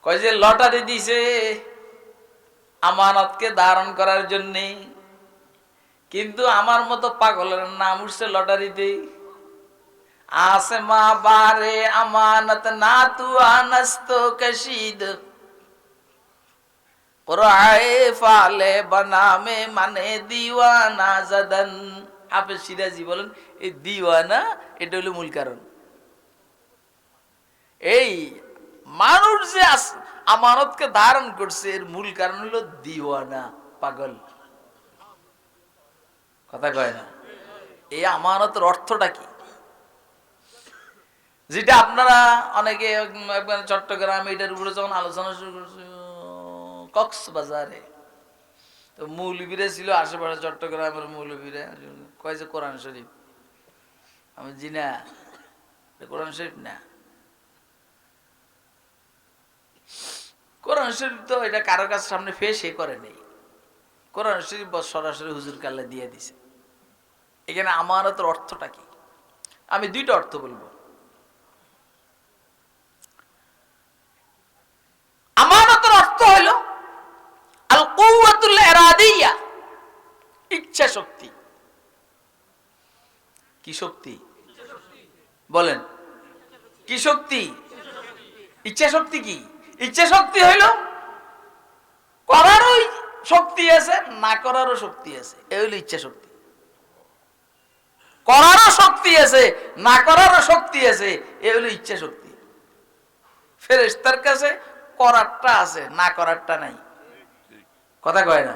Speaker 1: কয় যে লটারি দিছে আমানতকে ধারণ করার জন্য, কিন্তু আমার মতো পাগলের নাম উঠছে লটারিতে। आसमा बारे अमानत ना तू अनस्तो कशीद, कुराए फाले बना में मने दीवाना जदन। হাফেজ সিরাজি বলেন এই দিওয়ানা, এটা হলো মূল কারণ। এই মানুষ যে আমানতকে ধারণ করছে এর মূল কারণ হলো দিওয়ানা, পাগল। কথা কয় না? এই আমানতের অর্থটা কি, যেটা আপনারা অনেকে চট্টগ্রাম এটার উপরে যখন আলোচনা শুরু করছে, কক্সবাজারে তো মৌলবীরা ছিল আশেপাশে, চট্টগ্রামের মৌলবীরা কয় যে কোরআন শরীফ। আমি জি না, কোরআন শরীফ না। কোরআন শরীফ তো এটা কারো কাছে সামনে ফেসে করে নেই। কোরআন শরীফ সরাসরি হুজুর কাল্লা দিয়ে দিছে। এখানে আমানতের অর্থটা কি? আমি 2টা অর্থ বলবো। আমানতের অর্থ হলো আল কুওয়াতুল ইরাদিয়া, ইচ্ছা শক্তি। কি শক্তি বলেন? কি শক্তি? ইচ্ছা শক্তি। কি ইচ্ছা শক্তি হইল করারও শক্তি আছে, না করারও শক্তি আছে, এই হইল ইচ্ছা শক্তি। করারও শক্তি আছে, না করারও শক্তি আছে, এ হলো ইচ্ছা শক্তি। ফেরেশতার কাছে করারটা আছে, না করারটা নাই। কথা কয় না?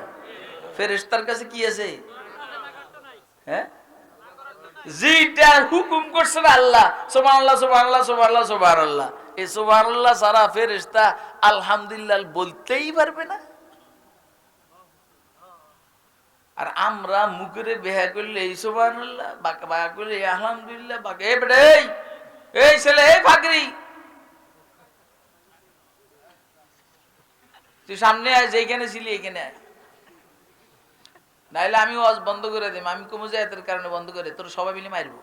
Speaker 1: ফেরেশতার কাছে কি আছে? হ্যাঁ, যেটা হুকুম করছেন আল্লাহ, সুবহানাল্লাহ সুবহানাল্লাহ সুবহানাল্লাহ সুবহানাল্লাহ, এই সুবহানাল্লাহ সারা ফেরেশতা আলহামদুলিল্লাহ বলতেই পারবে না। আর আমরা মুখের বেহা করলে এই সুবহানাল্লাহ, বাঁকা বাঁকা করলে আলহামদুলিল্লাহ, বাঁকা এই বেটা এই ছেলে এই ফাকরি, তুই সামনে আয়, যেখানে ছিলি এখানে আয়, নাইলে আমি ওয়াজ বন্ধ করে দিম। আমি কমু যে এদের কারণে বন্ধ করে, তোর সবাই মিলে মারবো।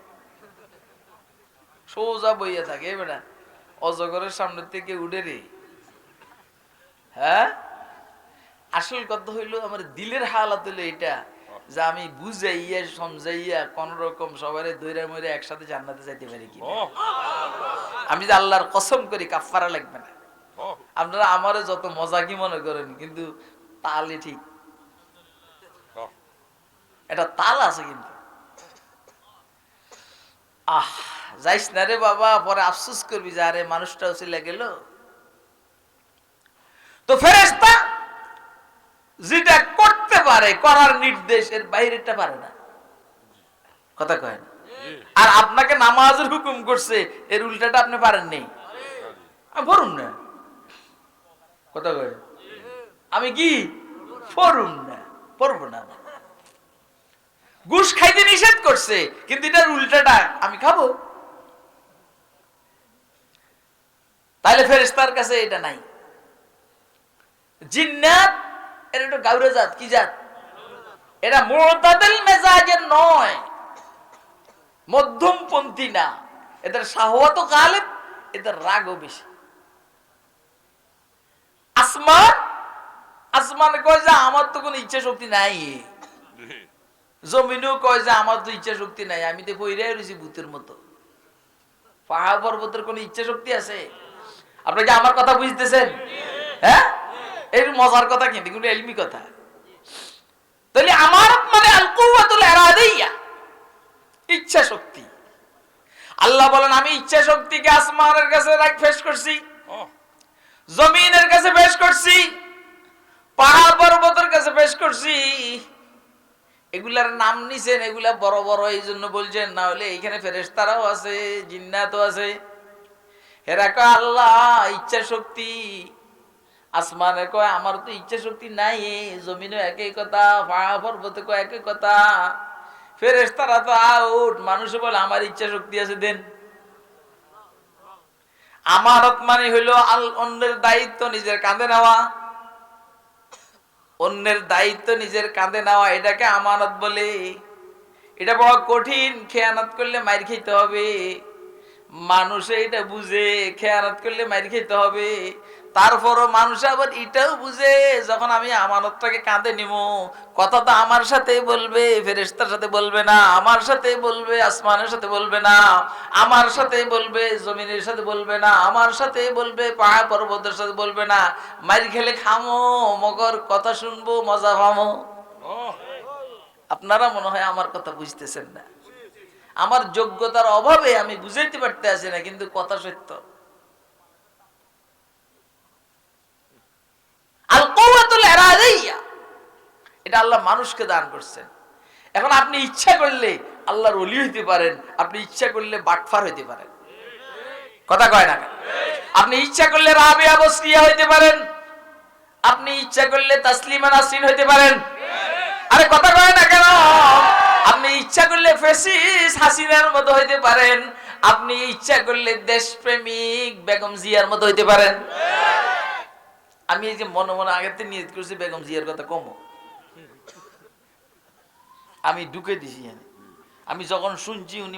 Speaker 1: সোজা বইয়া থাকে বেটা, অজগরের সামনে থেকে উঠে রে। হ্যাঁ, আসল কথা হইলো আমার দিলের হালাত হইলো এটা, যে আমি বুঝাইয়া সমঝাইয়া কোন রকম সবাই দৈরা মরে একসাথে জান্নাতে যাইতে পারি কি। আমি যে আল্লাহর কসম করি কাফারা লাগবে না। আপনারা আমারে যত মজা কি মনে করেন, কিন্তু তালে ঠিক, এটা তাল আছে কিন্তু। যাইস না রে বাবা, পরে আফসোস করবি যে আরে মানুষটাও চলে গেল। তো ফেরেশতা যেটা করতে পারে, করার নির্দেশ, এর বাইরেটা পারে না। কথা কয় না? আর আপনাকে নামাজের হুকুম করছে, এর উল্টাটা আপনি পারেন নেই, পড়ুন না। কথা কয়, আমি কি পড়ুন না, পড়বো না। ঘুষ খাইতে নিষেধ করছে, কিন্তু এটার উল্টাটা আমি খাবো, তাহলে ফেরেশতার কাছে এটা নাই। জিন্নাত এর একটা গাউরে জাত, কি জাত? এটা মুতাদিল মেজাজের নয়, মধ্যমপন্থী না। এদের শাহওয়াত গালিব, এদের রাগও বেশি। আসমান কয় যে আমার তো কোনো ইচ্ছা শক্তি নাই, জমিনও কয় যে আমার তো ইচ্ছা শক্তি নাই, আমি তো বইরাই রয়েছি ভূতের মতো। পাহাড় পর্বতের কোন ইচ্ছা শক্তি আছে? আপনারা কি আমার কথা বুঝতেছেন? হ্যাঁ, এই মজার কথা কিন্তু, কিন্তু এলমি কথা। তাহলে আমার মানে আল কুওয়াতুল ইরাদিয়া, ইচ্ছা শক্তি। আল্লাহ বলেন আমি ইচ্ছা শক্তিকে আসমানের কাছে পেশ করছি, জমিনের কাছে পেশ করছি, পাহাড় পর্বতের কাছে পেশ করছি। এগুলার নাম নিছেন, এগুলা বড় বড় এই জন্য বলছেন, না হলে এইখানে ফেরেশতারাও আছে, জিন্নাতও আছে। এরা কয় আল্লাহ ইচ্ছা শক্তি, আসমানে কয় আমার তো ইচ্ছা শক্তি নাই, জমিনে একই কথা, পাহাড় পর্বতে কয় একই কথা। ফেরেশতারা তো আউট, মানুষে বলে আমার ইচ্ছা শক্তি আছে, দেন। আমানত মানে হইলো অন্যের দায়িত্ব নিজের কাঁধে নেওয়া, অন্যের দায়িত্ব নিজের কাঁধে নেওয়া, এটাকে আমানত বলে। এটা বড় কঠিন, খেয়ানত করলে মাইর খেতে হবে। মানুষে এটা বুঝে খেয়ানত করলে মাইর খেতে হবে, তারপরও মানুষ আবার এটাও বুঝে যখন আমি আমানতটাকে কাঁধে নিব, কথা তো আমার সাথে বলবে, ফেরেশতার সাথে বলবে না, আমার সাথে বলবে, আসমানের সাথে বলবে না, আমার সাথে বলবে, জমিনের সাথে বলবে না, আমার সাথে বলবে, পাহাড় পর্বতের সাথে বলবে না। মাইর খেলে খামো, মগর কথা শুনবো, মজা পামো। আপনারা মনে হয় আমার কথা বুঝতেছেন না। আমার যোগ্যতার অভাবে আমি বুঝাইতে পারতে আছি না, কিন্তু কথা সত্য। আল কুওয়াতুল ইরাদিয়া, এটা আল্লাহ মানুষকে দান করছেন। এখন আপনি ইচ্ছা করলে আল্লাহর ওলি হইতে পারেন, আপনি ইচ্ছা করলে বাটফার হইতে পারেন। কথা কয় না? আপনি ইচ্ছা করলে রাবিয়া বসরিয়া হইতে পারেন, আপনি ইচ্ছা করলে তাসলিমা নাসরিন হইতে পারেন। আরে কথা কয় না কেন? আপনি ইচ্ছা করলে ফেসিস হাসিনার মতো হইতে পারেন, আপনি ইচ্ছা করলে দেশপ্রেমিক বেগম জিয়ার মতো হইতে পারেন। আমি এই যে মনে মনে আগেতে নিয়ত করছি বেগম জিয়ার কথা কম, আমি ঢুকে দিছি। আমি যখন শুনছি উনি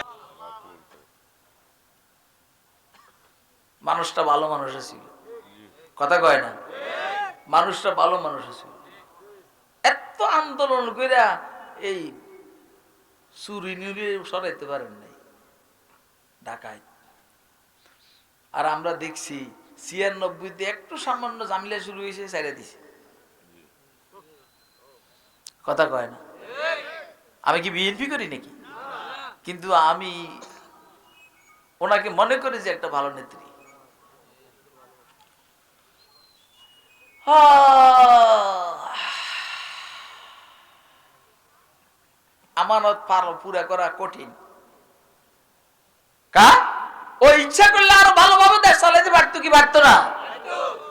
Speaker 1: মানুষটা ভালো মানুষ ছিল, কথা কয় না, মানুষটা ভালো মানুষ ছিল। এত আন্দোলন করে এই চুরি নুরি সরাইতে পারেন নাই ঢাকায়। আর আমরা দেখছি ৯৬-তে একটু সামান্য জামিলা শুরু হয়েছে, ছেড়ে দিছে। কথা কয় না? আমি কি বিএনপি করি নাকি? কিন্তু আমি ওনাকে মনে করি যে একটা ভালো নেত্রী। আমানত পুরা করা কঠিন। ও ইচ্ছা করলে আরো ভালোভাবে দেশ চালাতে পারতো কি পারতো না?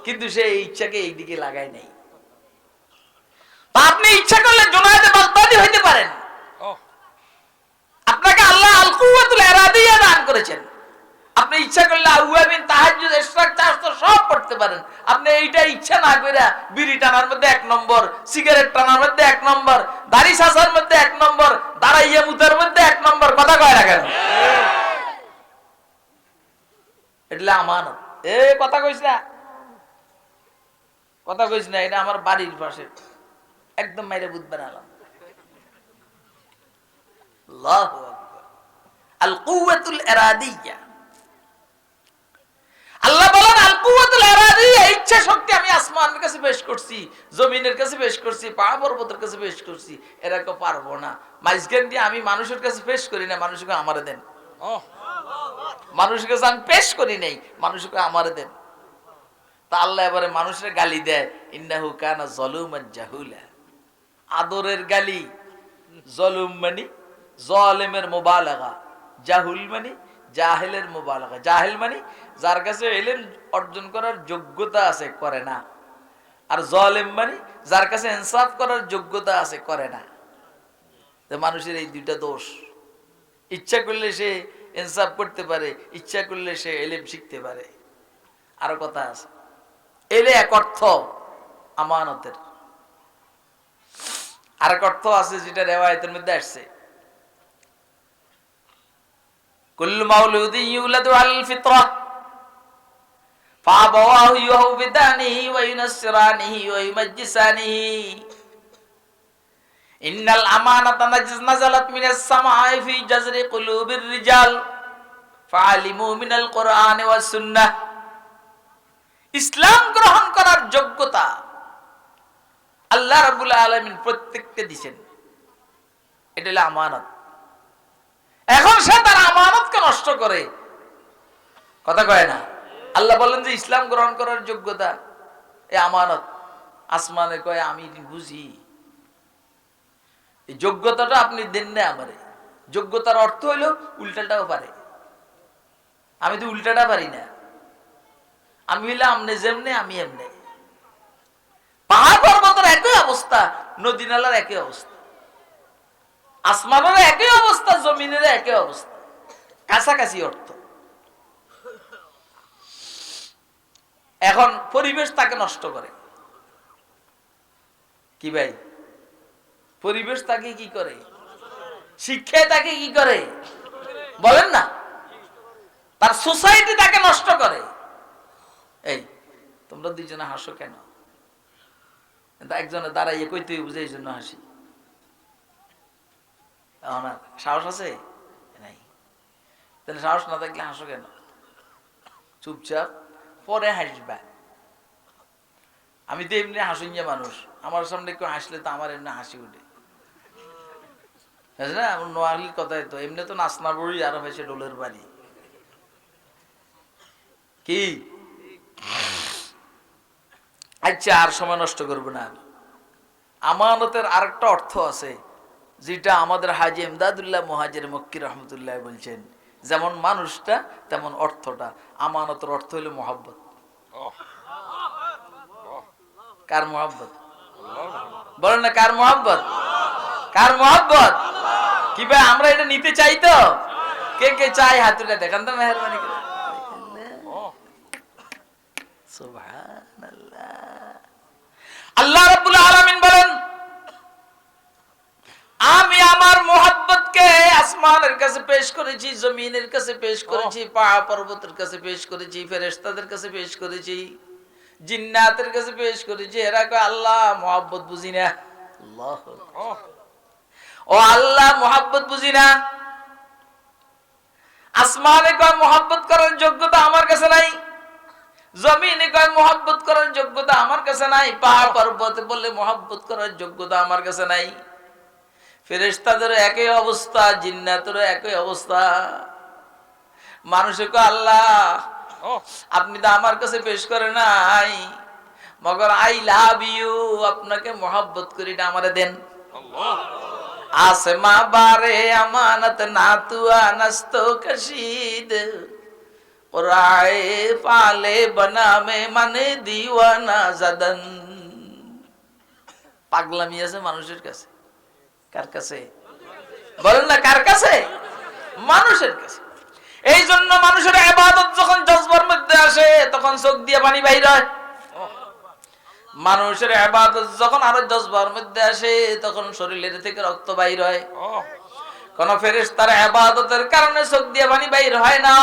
Speaker 1: কিন্তু সে ইচ্ছাকে এই দিকে লাগাই নাই। আপনি ইচ্ছা করলে জুনায়েদ বাগদাদি হইতে পারেন। আপনাকে আল্লাহ আল কুওয়াতুল ইরাদিয়া দান করেছেন। আপনি ইচ্ছা করলে আউয়াবিন তাহাজ্জুদ ইশরাক চারটা সব করতে পারেন। আপনি এইটা ইচ্ছা না কইরা বিড়ি টানার মধ্যে 1 নম্বর, সিগারেট টানার মধ্যে 1 নম্বর, দাড়ি ছাছার মধ্যে 1 নম্বর, দাঁড়াইয়া মুতার মধ্যে 1 নম্বর, কথা কয় না কেন? এটা আমানত। কথা কইছ না, কথা কইছ না। এটা আমার বাড়ির পাশে, একদম মাইরে বুধ বানালাম। আল্লাহু আকবার। আল কুওয়াতুল ইরাদিয়া। আল্লাহ বলেন আল কুওয়াতুল ইরাদিয়া, ইচ্ছা শক্তি আমি আসমানের কাছে পেশ করছি, জমিনের কাছে পেশ করছি, পাহাড় পর্বতের কাছে পেশ করছি। এরা কেউ পারবো না। মাইজগান দিয়ে আমি মানুষের কাছে পেশ করি না, মানুষকে আমারে দেন। মানুষের কাছে আমি পেশ করি নাই, মানুষকে আমারে দেন। তা আল্লাহ এবারে মানুষের গালি দেয়, ইন্নাহু কানা যালুমান জাহুলা। আদরের গালি। জলুম মানে জালেমের মুবালাগা, জাহুল মানে জাহেলের মুবালাগা। জাহেল মানে যার কাছে ইলম অর্জন করার যোগ্যতা আছে, করে না। আর জালেম মানে যার কাছে ইনসাফ করার যোগ্যতা আছে, করে না। তো মানুষের এই দুইটা দোষ। ইচ্ছা করলে সে ইনসাফ করতে পারে, ইচ্ছা করলে সে ইলম শিখতে পারে। আরো কথা আছে, এর এক অর্থ আমানতের। আরেক অর্থ আছে যেটা রিওয়ায়াতের মধ্যে আসছে, কুল্লু মাউলুদিন ইউলাদু আলাল ফিতরাহ ফাআবাওয়াহু ইউহাউবিদানিহি ওয়া ইউনাসসিরানিহি ওয়া ইউমাজ্জিসানিহি ইন্নাল আমানাতা নাযালাত মিনাস সামাই ফি জাযরি কুলুবির রিজাল ফাআলিমু মিনাল কুরআনি ওয়াস সুন্নাহ। ইসলাম গ্রহণ করার যোগ্যতা আল্লাহ রাব্বুল আলামিন প্রত্যেককে দিবেন। এটা হলো আমানত। এখন সে তার আমানতকে নষ্ট করে, কথা কয় না। আল্লাহ বলেন যে ইসলাম গ্রহণ করার যোগ্যতা এই আমানত। আসমানে কয় আমি বুঝি, এই যোগ্যতাটা আপনি দেন না আমারে। যোগ্যতার অর্থ হইল উল্টাটাও পারে। আমি তো উল্টাটা পারি না। আমি হইলে আমনে যেমনে আমি এমনে। পাহাড় পর্বতের একই অবস্থা, নদী নালার একই অবস্থা, আসমানের একই অবস্থা, জমিনের একই অবস্থা, কাছাকাছি অর্থ। এখন পরিবেশ তাকে নষ্ট করে। কি ভাই? পরিবেশ তাকে কি করে? শিক্ষায় তাকে কি করে বলেন না? তার সোসাইটি তাকে নষ্ট করে। এই তোমরা দুইজনে হাসো কেন? একজনে দাঁড়াইয়ে কইতে বুঝে এই জন্য হাসি। সাহস আছে নাই? তাহলে সাহস না থাকলে হাসো কেন? চুপচাপ পরে হাসবা। আমি তো এমনি হাসুইয়া মানুষ, আমার সামনে কেউ হাসলে তো আমার এমনি হাসি উঠে। না নোয়াখালীর কথাই তো, এমনি তো নাচনা বড়ি আরো হয়েছে ডোলের বাড়ি। কি আচ্ছা, আর সময় নষ্ট করবো না। আমানতের আরেকটা অর্থ আছে যেটা আমাদের হাজী ইমদাদুল্লাহ মুহাজির মক্কি রহমতুল্লাহ বলছেন, যেমন মানুষটা তেমন অর্থটা। আমানতের অর্থ হলো মহব্বত। কার মহব্বত বলেন না? কার মহব্বত? কার মহব্বত? কি ভাই আমরা এটা নিতে চাই তো? কে কে চাই হাতুটা দেখান তো মেহরবানি করে। সুবহানাল্লাহ। আল্লাহ রাব্বুল আলামিন বলেন, আমি আমার মোহাব্বতকে আসমানের কাছে পেশ করেছি, জমিনের কাছে পেশ করেছি, পাহাড় পর্বতের কাছে পেশ করেছি, ফেরেশতাদের কাছে পেশ করেছি, জিন্নাতের কাছে পেশ করেছি। এরা কয় আল্লাহ মোহাব্বত বুঝি না। আল্লাহ, ও আল্লাহ মোহাব্বত বুঝি না। আসমানে কয় মোহাব্বত করার যোগ্যতা আমার কাছে নাই, জমিনে কয় মোহাব্বত করার যোগ্যতা আমার কাছে নাই, পাহাড় পর্বতে বললে মোহাব্বত করার যোগ্যতা আমার কাছে নাই। ফেরেশতাদেরও একই অবস্থা, জিন্নাতেরও একই অবস্থা। মানুষকে আল্লাহ আপনি তো আমার কাছে পেশ করে নাই, মগর আই লাভ ইউ, আপনাকে মহব্বত করি, না আমারে দেন। आसमा बारे अमानत नातुआ नस्तो कशीद राय पाले बना में मने दीवाना जदन। পাগলামি আছে মানুষের কাছে, কার কাছে বলেন না, কার কাছে? মানুষের কাছে। এই জন্য মানুষের ইবাদত যখন জজবার মধ্যে আসে তখন চোখ দিয়ে পানি বাইর হয়। মানুষের ইবাদত যখন আরো জজবার মধ্যে আসে তখন শরীরের থেকে রক্ত বাইর হয়। কোন ফেরেশতার ইবাদতের কারণে চোখ দিয়ে পানি বাইর হয় না,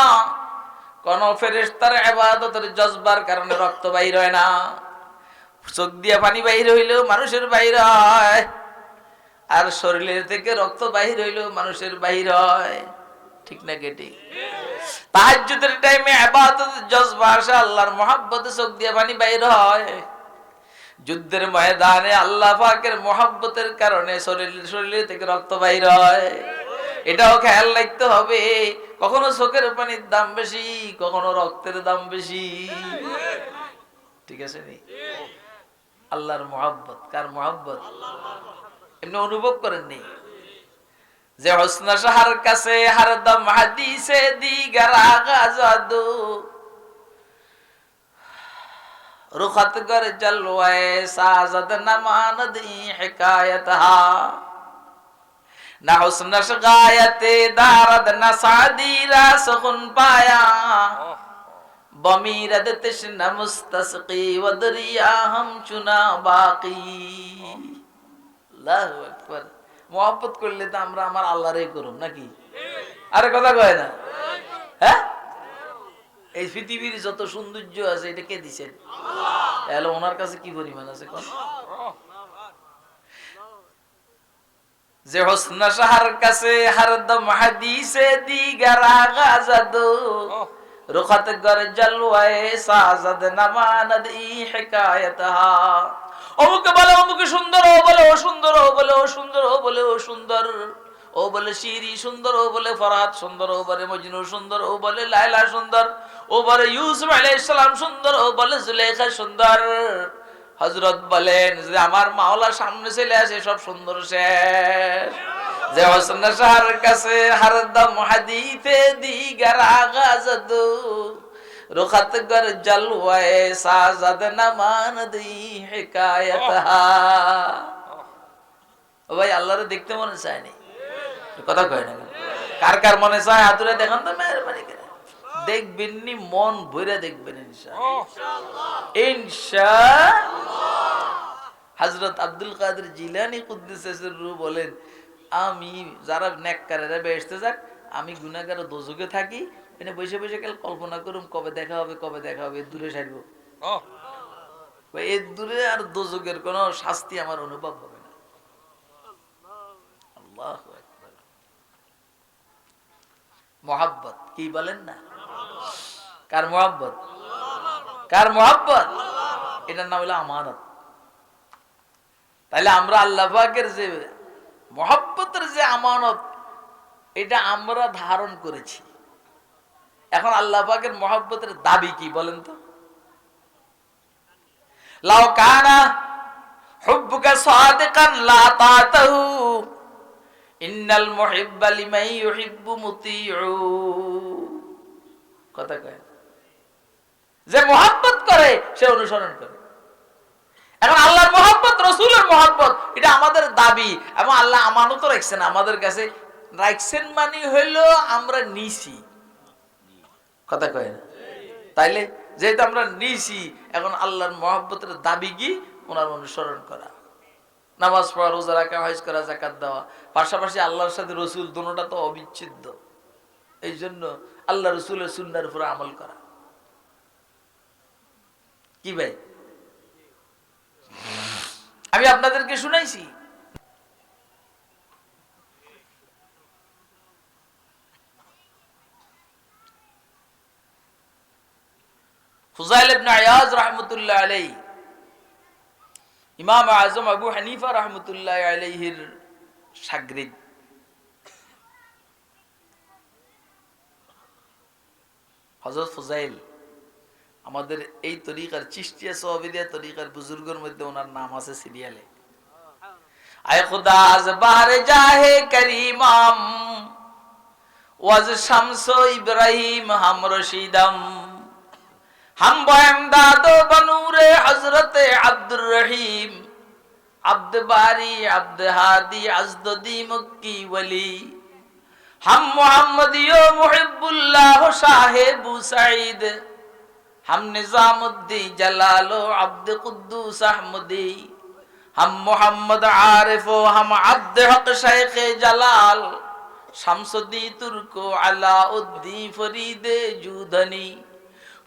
Speaker 1: কোন ফেরেশতার ইবাদতের জজবার কারণে রক্ত বাইর হয় না। চোখ দিয়ে পানি বাইর হইলেও মানুষের বাইর হয়, আর শরীরের থেকে রক্ত বাইর হইলেও মানুষের বাইর হয়। ঠিক না কেটে? তাহাজ্জুদের টাইমে ইবাদত জজবা আসে, আল্লাহর মহব্বতে চোখ দিয়ে পানি বাইর হয়। যুদ্ধের ময়দানে আল্লাহ পাকের মহব্বতের কারণে শরীর থেকে রক্ত বাইর হয়। এটাও খেয়াল রাখতে হবে, কখনো চোখের পানির দাম বেশি, কখনো রক্তের দাম বেশি। ঠিক আছে নি? আল্লাহর মহব্বত, কার মহব্বত? এমনি অনুভব করেন নি যে হোসনা শাহর কাছে হরদম হাদিসে দিগার আগাজাদু रुखत गर जलवाए साजद नमानद हिकायतहा न हुस्न गायते दारद न सादीरा सुकुन पाया बमीरद तिश्न मुस्तस्की वदरिया हम चुना बाकी। আল্লাহু আকবার। মোহাব্বত করলে তো আমরা আমার আল্লাহরই করুম নাকি? আরে কথা কয় না? হ্যাঁ, এই পৃথিবীর যত সৌন্দর্য আছে এটা কে দিছেন? তাহলে ওনার কাছে কি পরিমাণ আছে? যে হোসনা শাহর কাছে হরদম হাদিসে দিগার আগাজাদু রুখত গর জলওয়ায়ে সাজদ নমানদ ই হিকায়াতহা। অমুক বলে অমুক সুন্দর, ও বলে ও সুন্দর, ও বলে ও সুন্দর, ও বলে ও সুন্দর, ও বলে শিরি সুন্দর, ও বলে ফরহাদ সুন্দর, ও বলে মজনু সুন্দর, ও বলে লায়লা সুন্দর, ও বলে ইউসুফ আলাইহিস সালাম সুন্দর, ও বলে জুলেখা সুন্দর। হযরত বলেন যে আমার মাওলা সামনে চলে আসে, সব সুন্দর শেষ। যে হোসনা শাহর কাছে হরদম হাদিসে দিগার আগাজাদু রুখত গর জলওয়ায়ে সাজদ নমানদ হিকায়াতহা। ও ভাই, আল্লাহরে দেখতে মনে চায় না? কথা কয় না? কার কার মনে চায়? হাতুরে দেখান তো, মেহরবানি করে দেখবেন নি, মন ভরে দেখবেন ইনশাআল্লাহ। ইনশাআল্লাহ। হযরত আব্দুল কাদের জিলানী কুদ্দুসিস রূহ বলেন, আমি যারা নেককারেরা বেহেশতে যাক, আমি গুনাহগার দোজখে থাকি, এনে বসে বসে কাল কল্পনা করুম কবে দেখা হবে, কবে দেখা হবে, দূরে সারব। এই দূরে আর দোজখের কোন শাস্তি আমার অনুভব হবে না। আল্লাহু আকবার। মোহাব্বত কি বলেন না? কার মোহাব্বত? কার মোহাব্বত? এটার নাম হলো আমানত। তাইলে আমরা আল্লাহ পাকের যে মোহাব্বতের যে আমানত, এটা আমরা ধারণ করেছি। এখন আল্লাহ পাকের মোহাব্বতের দাবি কি বলেন তো? লাউ কানা হুব্বুকা সাদিকান লা তাতাহু ইন্নাল মুহিব্বা লিমান ইউহিব্বু মুতিউ। কথা কয়, যে মোহাব্বত করে সে অনুসরণ করে। এখন আল্লাহর মোহাব্বত, রাসূলের মোহাব্বত, এটা আমাদের দাবি, এবং আল্লাহ আমানত রাখছেন আমাদের কাছে। রাখছেন মানে হইলো আমরা নিছি। কথা কয় না? তাইলে যেহেতু আমরা নিছি, এখন আল্লাহর মোহাব্বতের দাবি কি? ওনার অনুসরণ করা, নামাজ পড়া, রোজা রাখা, হজ করা, যাকাত দেওয়া, পাশাপাশি আল্লাহর সাথে রসুল দুটোটা তো অবিচ্ছেদ্য। এই জন্য আল্লাহ রসুলের সুন্নাহর উপর আমল করা। কি ভাই, আমি আপনাদেরকে শুনাইছি, ফুজাইল ইবনে আয়াজ রাহমাতুল্লাহ আলাইহি, ইমাম আযম আবু হানিফা রাহমাতুল্লাহ আলাইহির শাগরিদ। হযরত ফুজাইল আমাদের এই তরিকার চিশতিয়া সোহবিদিয়া তরিকার বুজুর্গের মধ্যে ওনার নাম আছে সিরিয়ালে। আয় খুদা আজ বারে জাহে করিমাম ওয়াজ শামসো ইব্রাহিম হাম রশিদম হাম বহমদাদো বনুরে হযরতে আব্দুর রহিম আব্দ বারি আব্দ হাদি আজদি মক্কি ওলি हम मोहम्मदियो मुहिब्बुल्लाह साहिब सईद हम निजामुद्दीन जलालो अब्द कुद्दूस अहमदी हम मोहम्मद आरिफो हम अब्द हक शेख जलाल शमसुद्दीन तुर्को अलाउद्दीन फरीद जूदनी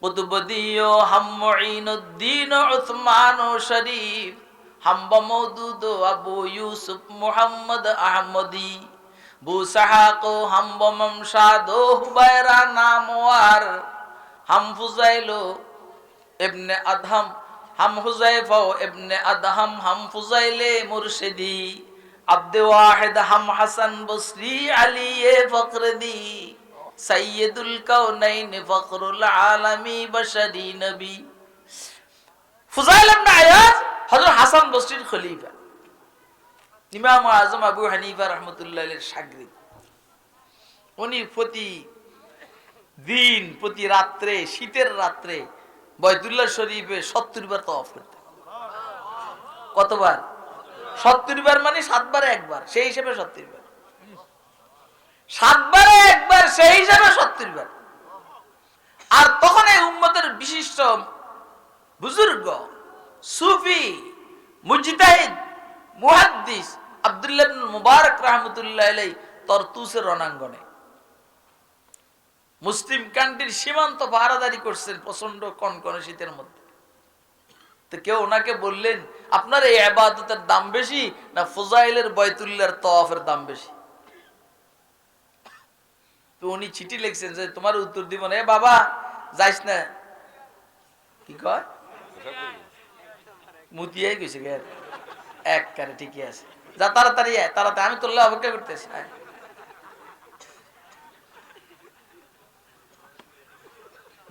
Speaker 1: कुतुबदियो हम मुईनुद्दीन उस्मान शरीफ हम बमौदूद अबू यूसुफ मोहम्मद अहमदी बुसहाको हम बमशादो हुबैरा नामवार हम फुजैलो इब्ने अदहम हम हुजैफो इब्ने अदहम हम फुजैले मुर्शिदी अब्द वाहिद हम हसन बसरी अली फखरदी सैयदुल कौनैन फखरुल आलमी बशरी नबी। फुजैल इब्ने अयाज हजरत हसन बसरीर खलीफा, ইমাম আজম আবু হানিফা রহমতুল্লাহ এর শাগরিদ। উনি প্রতি দিন প্রতি রাত্রে শীতের রাত্রে বাইতুল্লাহ শরীফে 70 বার তাওয়াফ করতেন। কতবার? 70 বার, মানে 7 বারে একবার, সেই হিসেবে 70 বার। 7 বারে একবার, সেই হিসেবে 70 বার। আর তখন এই উম্মতের বিশিষ্ট বুজুর্গ সুফি মুজতাহিদ মুহাদ্দিস আব্দুল্লাহ ইবনে মুবারক রাহমাতুল্লাহ আলাইহি তরতুসের রণাঙ্গনে মুসলিম কান্ট্রির সীমান্ত পাহারাদারি করছেন প্রচন্ড কনকনে শীতের মধ্যে। তো কেউ ওনাকে বললেন, আপনার এই ইবাদতের দাম বেশি না ফুজাইলের বাইতুল্লাহর তাওয়াফের দাম বেশি? তো উনি চিঠি লিখছেন যে তোমার উত্তর দিব না, এ বাবা যাইস না। কি কয়? মুতিয়াই কইছে গে এক কারে, ঠিকই আছে, যা তাড়াতাড়ি আয়, তাড়াতাড়ি, আমি তোর লাগি অপেক্ষা করতেছি।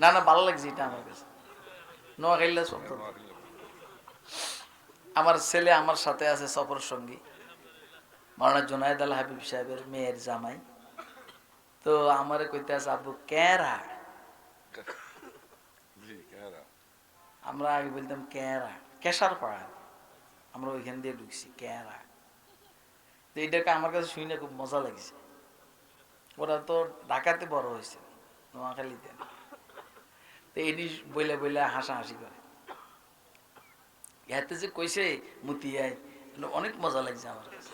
Speaker 1: না না, ভালো লাগছে এটা আমার কাছে। নোয়াখাইলা শব্দ। আমার ছেলে আমার সাথে আছে সফর সঙ্গী, মাওলানা জুনায়েদ আল হাবিব সাহেবের মেয়ের জামাই। তো আমারে কইতে আছে, আব্বু কেরা। আমরা আগে বলতাম কেরা, কেশার পাড়া, আমরা ওইখান দিয়ে ঢুকছি কেরা। তো এটাকে আমার কাছে শুনে খুব মজা লাগছে। ওরা তো ঢাকাতে বড় হয়েছে, নোয়াখালীতে। তো এটি বইলে বইলে হাসাহাসি করে। ইহাতে যে কইছে মুতিয়ায়, অনেক মজা লাগছে আমার কাছে।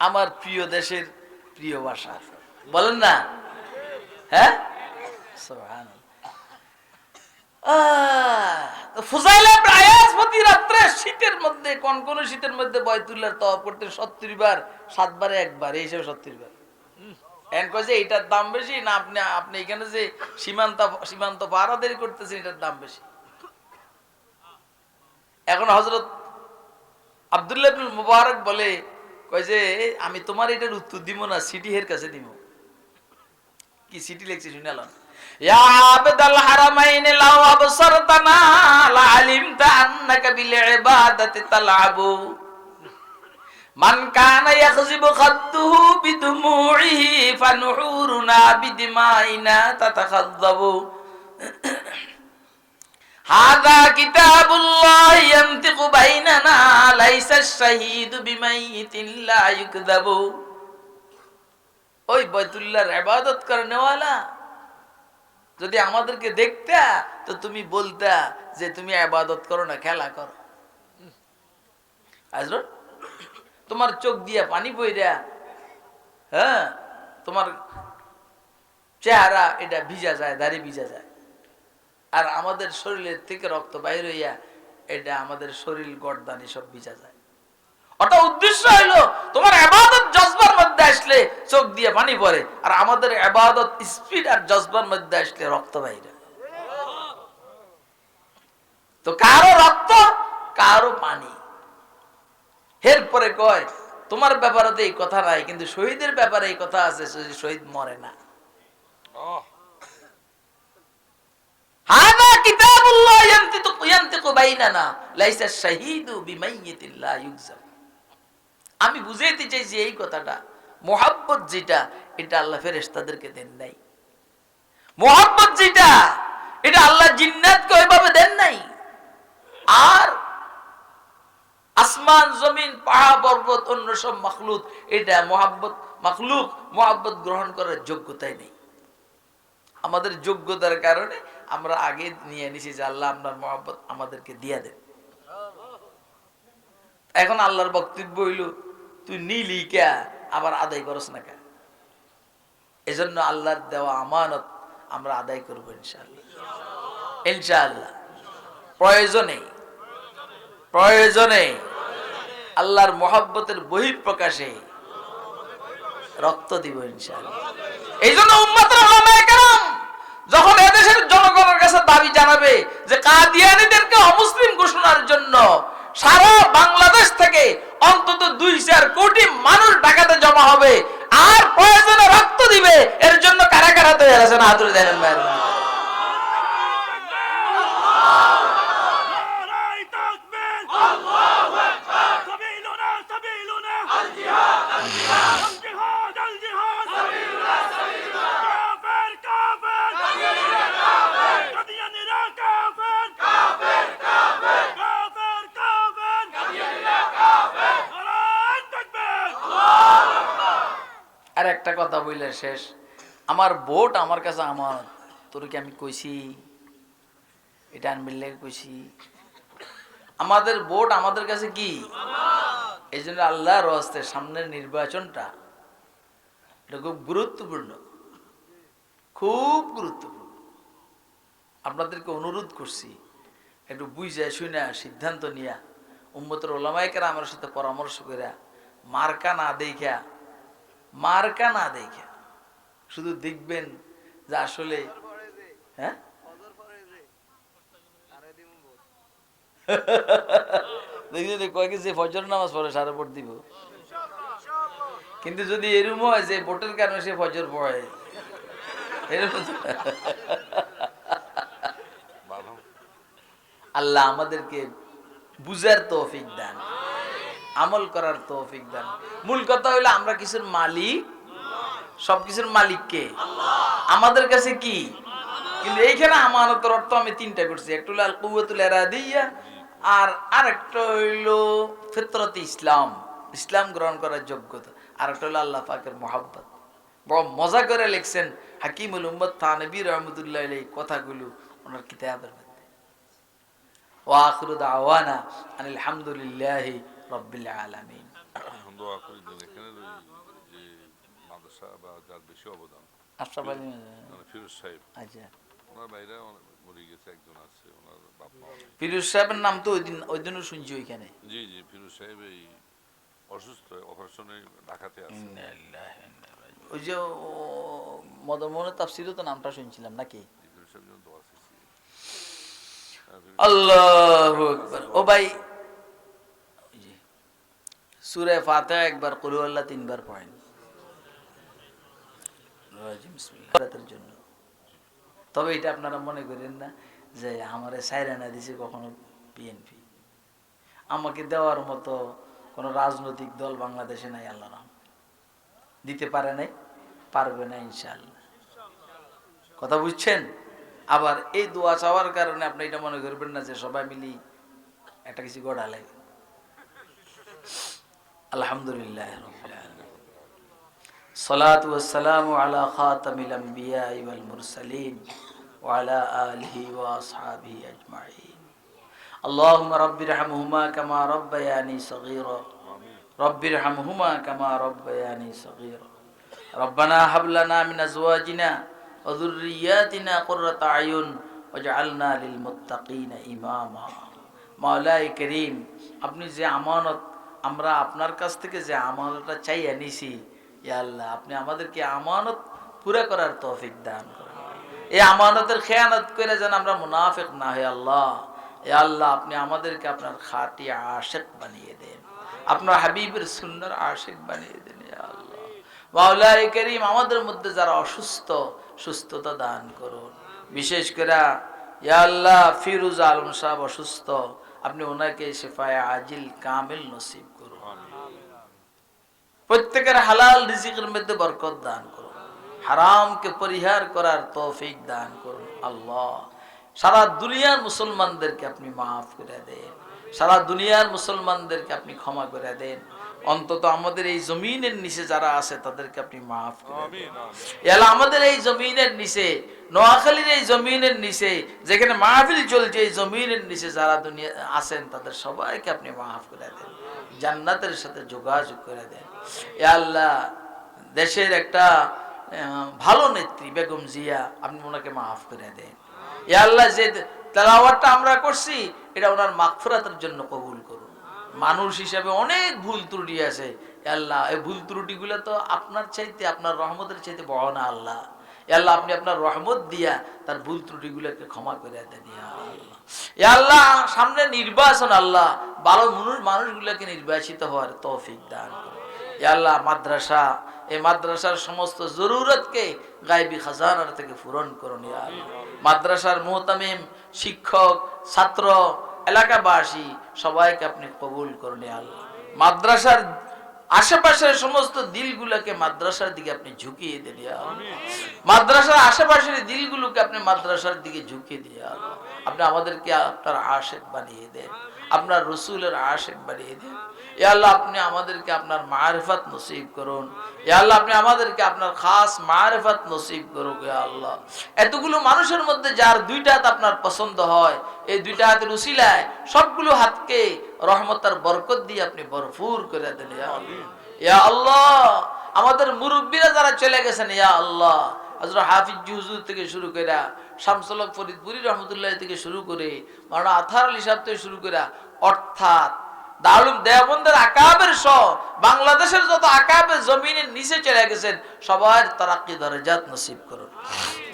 Speaker 1: আমার প্রিয় দেশের প্রিয় ভাষা, বলেন না? হ্যাঁ, সুবহানাল্লাহ। প্রতি রাত্রে শীতের মধ্যে, কনকনে শীতের মধ্যে বাইতুল্লাহর তাওয়াফ করতেন 70 বার, 7 বারে একবার, এই হিসেবে 70 বার। এটার দাম বেশি না আপনি এখানে যে সীমান্ত পাহারাদারি করতেছেন এটার দাম বেশি? এখন হযরত আব্দুল্লাহ ইবনে মুবারক বলে, কয় যে আমি তোমার এটার উত্তর দিব না, সিটি এর কাছে দিব। কি চিঠি লিখছে শুনালাম। ইয়া আবদাল হারামাইন লাউ আবসারতানা লা আলিমতা আন্নাকা বিল ইবাদাতি তালআবু মান কানা ইয়াখযিবু খাদ্দুহু বিদুমুইহি ফানুহুরুনা বিদিমাইনা তাতাখাযযাবু হাযা কিতাবুল্লাহ ইয়ানতিকু বাইনানা লাইসা আশ-শাহীদু বিমাইতিন লা ইউকযাবু। ওই বাইতুল্লাহর ইবাদত করনেওয়ালা, যদি আমাদেরকে দেখতা তো তুমি বলতা যে তুমি ইবাদত করো না, খেলা করো। হযরত তোমার চোখ দিয়া পানি বইরা, হ্যাঁ, তোমার চেহারা এটা ভিজা যায়, দাড়ি ভিজা যায়, আর আমাদের শরীরের থেকে রক্ত বাইর হইয়া এটা আমাদের শরীর গর্দান সব ভিজা যায়। অর্থাৎ উদ্দেশ্য হলো তোমার ইবাদত জজবার মধ্যে আসলে চোখ দিয়ে পানি পড়ে, আর আমাদের ইবাদত স্পিড আর জজবার মধ্যে আসলে রক্ত বাইরে। তো কারো রক্ত, কারো পানি। এরপরে কয় তোমার ব্যাপারে তো এই কথা নাই, কিন্তু শহীদের ব্যাপারে এই কথা আছে, শহীদ মরে না। হাদা কিতাবুল্লাহ ইয়ানতিকু বাইনানা লাইসা শাহীদু বিমাইয়িতিন লা ইউযাব। আমি বুঝাইতে চাইছি এই কথাটা, মোহাব্বত যেটা এটা আল্লাহ ফেরেশতাদেরকে দেন নাই। মোহাব্বত যেটা এটা আল্লাহ জিন্নাতকে ওইভাবে দেন নাই। আর আসমান জমিন পাহাড় পর্বত অন্য সব মাখলুক, এটা মোহাব্বত গ্রহণ করার যোগ্যতাই নেই। আমাদের যোগ্যতার কারণে আমরা আগে নিয়ে নিছি যে আল্লাহ আপনার মোহাব্বত আমাদেরকে দিয়া দেন। এখন আল্লাহর বক্তব্য হইল তুই নিলি কে, আবার আদায় করস না কে? এজন্য আল্লাহর দেওয়া আমানত আমরা আদায় করবো ইনশাআল্লাহ। ইনশাআল্লাহ প্রয়োজনে আল্লাহর মোহাব্বতের বহিঃপ্রকাশে রক্ত দিব ইনশাআল্লাহ। এই জন্য উম্মতের উলামায়ে কেরাম যখন এদেশের জনগণের কাছে দাবি জানাবে যে কাদিয়ানীদেরকে অমুসলিম ঘোষণার জন্য সারা বাংলাদেশ থেকে অন্তত 2-4 কোটি মানুষ ঢাকাতে জমা হবে আর প্রয়োজনে রক্ত দিবে, এর জন্য কারা কারা তৈরি আছেন হাত তুলে দেখেন ভাই। আর একটা কথা বললে শেষ, আমার ভোট আমার কাছে আমার, তোর কি আমি কইছি এটা আনবিল্লে কইছি? আমাদের ভোট আমাদের কাছে কি? এই জন্য আল্লাহর রাস্তায় সামনের নির্বাচনটা এটা খুব গুরুত্বপূর্ণ, খুব গুরুত্বপূর্ণ। আপনাদেরকে অনুরোধ করছি একটু বুঝে শুনে সিদ্ধান্ত নিয়া উম্মতের উলামায়ে কেরামের সাথে পরামর্শ করে মার্কা না দেখা শুধু দেখবেন যে আসলে হ্যাঁ দেখবেন কয়েক যে ফজর নামাজ পড়ে সারা ভোট দিব, কিন্তু যদি এরকম হয় যে ভোটের কারণে সে ফজর পড়ে, আল্লাহ আমাদেরকে বুঝার তৌফিক দান, আমল করার তৌফিক দান। মূল কথা হইলো আমরা কিছুর মালিক, সবকিছুর মালিক কে? আমাদের কাছে কি? কিন্তু এইখানে আমানতের অর্থ আমি 3টা করছি, একটা হলো আল কুওয়াতুল ইরাদিয়া, আর আরেকটা হইলো ফিতরাতে ইসলাম গ্রহণ করার যোগ্যতা, আর একটা হলো আল্লাহ পাকের মুহাব্বত। বড় মজা করে লিখছেন হাকিমুল উম্মত থানবী রাহমাতুল্লাহ আলাইহি কথাগুলো ওনার কিতাবের মধ্যে। ওয়া আখিরু দাওয়ানা আনিল হামদুলিল্লাহি রাব্বিল আলামিন।
Speaker 2: দোয়া করি দেন এখানে যে মাদ্রাসা বা যার বেশি অবদান
Speaker 1: আশরাফ আলী
Speaker 2: ফিরোজ সাহেব,
Speaker 1: আচ্ছা
Speaker 2: ওনার বাইরে মরে গেছে, একজন আছে ওনার বাপ মা।
Speaker 1: ফিরোজ সাহেবের নাম তো ওই দিনও শুনছি ওইখানে।
Speaker 2: জি জি, ফিরোজ সাহেব এই অসুস্থ, অপারেশনে ঢাকাতে আছে।
Speaker 1: ওই যে মদন মোহনের তাফসীরে তো নামটা শুনছিলাম নাকি?
Speaker 2: ফিরোজ সাহেব যেন দোয়া চাইছি।
Speaker 1: আল্লাহু আকবার। ও ভাই সূরা ফাতিহা একবার, কুল হুয়াল্লাহ 3 বার পড়েন বিসমিল্লাহর জন্য। তবে এটা আপনারা মনে করেন না যে আমারে সাইরানা দিছে কখনো বিএনপি, আমাকে দেওয়ার মতো কোন রাজনৈতিক দল বাংলাদেশে নাই, আল্লাহর রহমতে দিতে পারে নাই, পারবে না ইনশাআল্লাহ। কথা বুঝছেন? আবার এই দোয়া চাওয়ার কারণে আপনি এটা মনে করবেন না যে সবাই মিলি একটা কিছু গড়া লাগে। আলহামদুলিল্লাহ রাব্বিল আলামিন, সালাতু ওয়াসসালামু আলা খাতামিল আমবিয়া ওয়াল মুরসালিন ওয়া আলা আলিহি ওয়া আসহাবিহি আজমাইন। আল্লাহুম্মা রাব্বিরহামহুমা কামা রাব্বায়ানি সগীরা, রাব্বিরহামহুমা কামা রাব্বায়ানি সগীরা। রব্বানা হাব লানা মিন আজওয়াজিনা ওয়া যুররিয়াতিনা কুররাতা আয়ুন ওয়াজআলনা লিল মুত্তাকিনা ইমামা। মাওলায়ে কারীম, আপনি যে আমানত আমরা আপনার কাছ থেকে যে আমানতটা চাইয়া নিছি, ইয়া আল্লাহ আপনি আমাদেরকে আমানত পুরা করার তৌফিক দান করুন। এই আমানতের খেয়ানত করে যেন আমরা মুনাফিক না হই আল্লাহ, এ আল্লাহ আপনি আমাদেরকে আপনার খাঁটি আশিক বানিয়ে দেন, আপনার হাবিবের সুন্নাহর আশিক বানিয়ে দেন ইয়া আল্লাহ। মাওলাই করিম আমাদের মধ্যে যারা অসুস্থ সুস্থতা দান করুন, বিশেষ করে ইয়া আল্লাহ ফিরোজ আলম সাহেব অসুস্থ, আপনি ওনাকে শিফায়ে আজিল কামিল নসিব করুন, প্রত্যেকের হালাল রিজিকের মধ্যে বরকত দান করুন, হারামকে পরিহার করার তৌফিক দান করুন আল্লাহ। সারা দুনিয়ার মুসলমানদেরকে আপনি মাফ করে দেন, সারা দুনিয়ার মুসলমানদেরকে আপনি ক্ষমা করে দেন, অন্তত আমাদের এই জমিনের নিচে যারা আছে তাদেরকে আপনি মাফ করে দেন। এলা আমাদের এই জমিনের নিচে, নোয়াখালীর এই জমিনের নিচে যেখানে মাহফিল চলছে, এই জমিনের নিচে যারা দুনিয়া আছেন তাদের সবাইকে আপনি মাফ করে দেন, জান্নাতের সাথে যোগাযোগ করে দেন। এ আল্লাহ দেশের একটা ভালো নেত্রী বেগম জিয়া, আপনি ওনাকে মাফ করে দেন। এ আল্লাহ যে তেলাওয়াতটা আমরা করছি এটা ওনার মাগফিরাতের জন্য কবুল করুন। মানুষ হিসাবে অনেক ভুল ত্রুটি আছে আল্লাহ, এই ভুল ত্রুটিগুলো তো আপনার চাইতে, আপনার রহমতের চাইতে বড় না আল্লাহ। আল্লাহ আপনি আপনার রহমত দিয়া তার ভুল ত্রুটিগুলোকে ক্ষমা করে দেন আল্লাহ। আল্লাহ সামনে নির্বাচন, আল্লাহ ভালো মানুষগুলোকে নির্বাচিত হওয়ার তৌফিক দান করুন। আল্লাহ মাদ্রাসা, এই মাদ্রাসার সমস্ত জরুরতকে গায়বী খাজানার থেকে পূরণ করুন ইয়া আল্লাহ। মাদ্রাসার মুহতামিম, শিক্ষক, ছাত্র, এলাকাবাসী সবাইকে আপনি কবুল করুন ইয়া আল্লাহ। মাদ্রাসার আশেপাশের সমস্ত দিলগুলোকে মাদ্রাসার দিকে আপনি ঝুঁকিয়ে দেন ইয়া আল্লাহ। মাদ্রাসার আশেপাশের দিলগুলোকে আপনি মাদ্রাসার দিকে ঝুঁকিয়ে দিয়ে আল্লাহ আপনি আমাদেরকে আপনার আশিক বানিয়ে দেন, আপনার রসুলের আশিক বানিয়ে দেন ইয়া আল্লাহ। আপনি আমাদেরকে আপনার মারিফত নসিব করুন ইয়া আল্লাহ, আপনি আমাদেরকে আপনার খাস মারিফত নসিব করুন ইয়া আল্লাহ। এতগুলো মানুষের মধ্যে যার দুইটা হাত আপনার পছন্দ হয়, এই দুইটা হাতের উসিলায় সবগুলো হাতকে রহমতের বরকত দিয়ে আপনি ভরপুর করে দেন ইয়া আল্লাহ। ইয়া আল্লাহ আমাদের মুরব্বীরা যারা চলে গেছেন ইয়া আল্লাহ, হযরত হাফিজ হুজুর থেকে শুরু করে শামসুল হক ফরিদপুরি রহমতুল্লাহ থেকে শুরু করে মাওলানা আথার আলী সাহেব থেকে শুরু করে, অর্থাৎ দারুল দেওবন্দের আকাবের সহ বাংলাদেশের যত আকাবের জমিনের নিচে চলে গেছেন সবার তারাক্কি দরজাত নসিব করুন।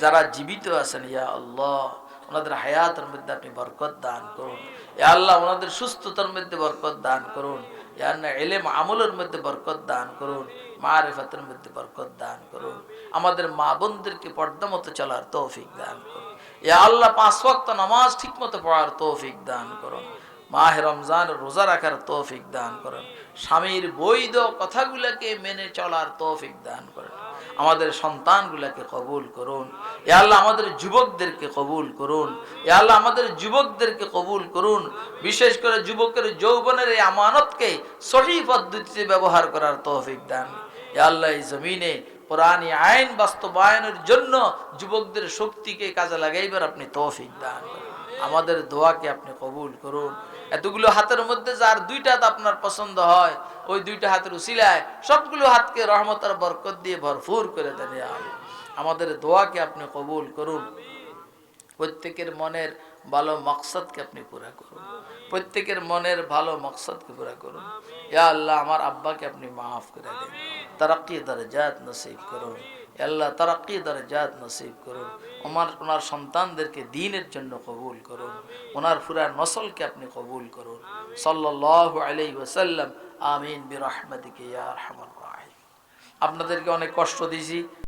Speaker 1: যারা জীবিত আছেন ইয়া আল্লাহ ওনাদের হায়াতের মধ্যে আপনি বরকত দান করুন ইয়া আল্লাহ, ওনাদের সুস্থতার মধ্যে বরকত দান করুন ইয়া আল্লাহ, ইলম আমলের মধ্যে বরকত দান করুন, মারিফতের মধ্যে বরকত দান করুন, আমাদের মা বোনদেরকে পর্দা মতো চলার তৌফিক দান করুন ইয়া আল্লাহ, 5 ওয়াক্ত নামাজ ঠিকমতো পড়ার তৌফিক দান করুন, মাহে রমজান রোজা রাখার তৌফিক দান করুন, স্বামীর বৈধ কথাগুলোকে মেনে চলার তৌফিক দান করুন, আমাদের সন্তানগুলোকে কবুল করুন ইয়া আল্লাহ, আমাদের যুবকদেরকে কবুল করুন ইয়া আল্লাহ, আমাদের যুবকদেরকে কবুল করুন, বিশেষ করে যুবকের যৌবনের এই আমানতকে সহি পদ্ধতিতে ব্যবহার করার তৌফিক দান ইয়া আল্লাহ। এই জমিনে কোরআনী আইন বাস্তবায়নের জন্য যুবকদের শক্তিকে কাজে লাগাইবার আপনি তৌফিক দান করুন, আমাদের দোয়াকে আপনি কবুল করুন। এতগুলো হাতের মধ্যে যার দুইটা হাত আপনার পছন্দ হয়, ওই দুইটা হাতের উসিলায় সবগুলো হাতকে রহমতের বরকত দিয়ে ভরপুর করে দেন ইয়া আল্লাহ। আমাদের দোয়াকে আপনি কবুল করুন, প্রত্যেকের মনের ভালো মকসদকে আপনি পুরা করুন, প্রত্যেকের মনের ভালো মকসদকে পুরা করুন ইয়া আল্লাহ। আমার আব্বাকে আপনি মাফ করে দেন, তারাক্কি দরজাত নসিব করুন আল্লাহ, তারাক্কি দরজাত নসিব করুন, ওনার সন্তানদেরকে দ্বীনের জন্য কবুল করুন, ওনার পুরা নসলকে আপনি কবুল করুন। সাল্লাল্লাহু আলাইহি ওয়াসাল্লাম। আমিন বিরহমাতিকা ইয়া আরহামার রাহিম। আপনাদেরকে অনেক কষ্ট দিয়েছি।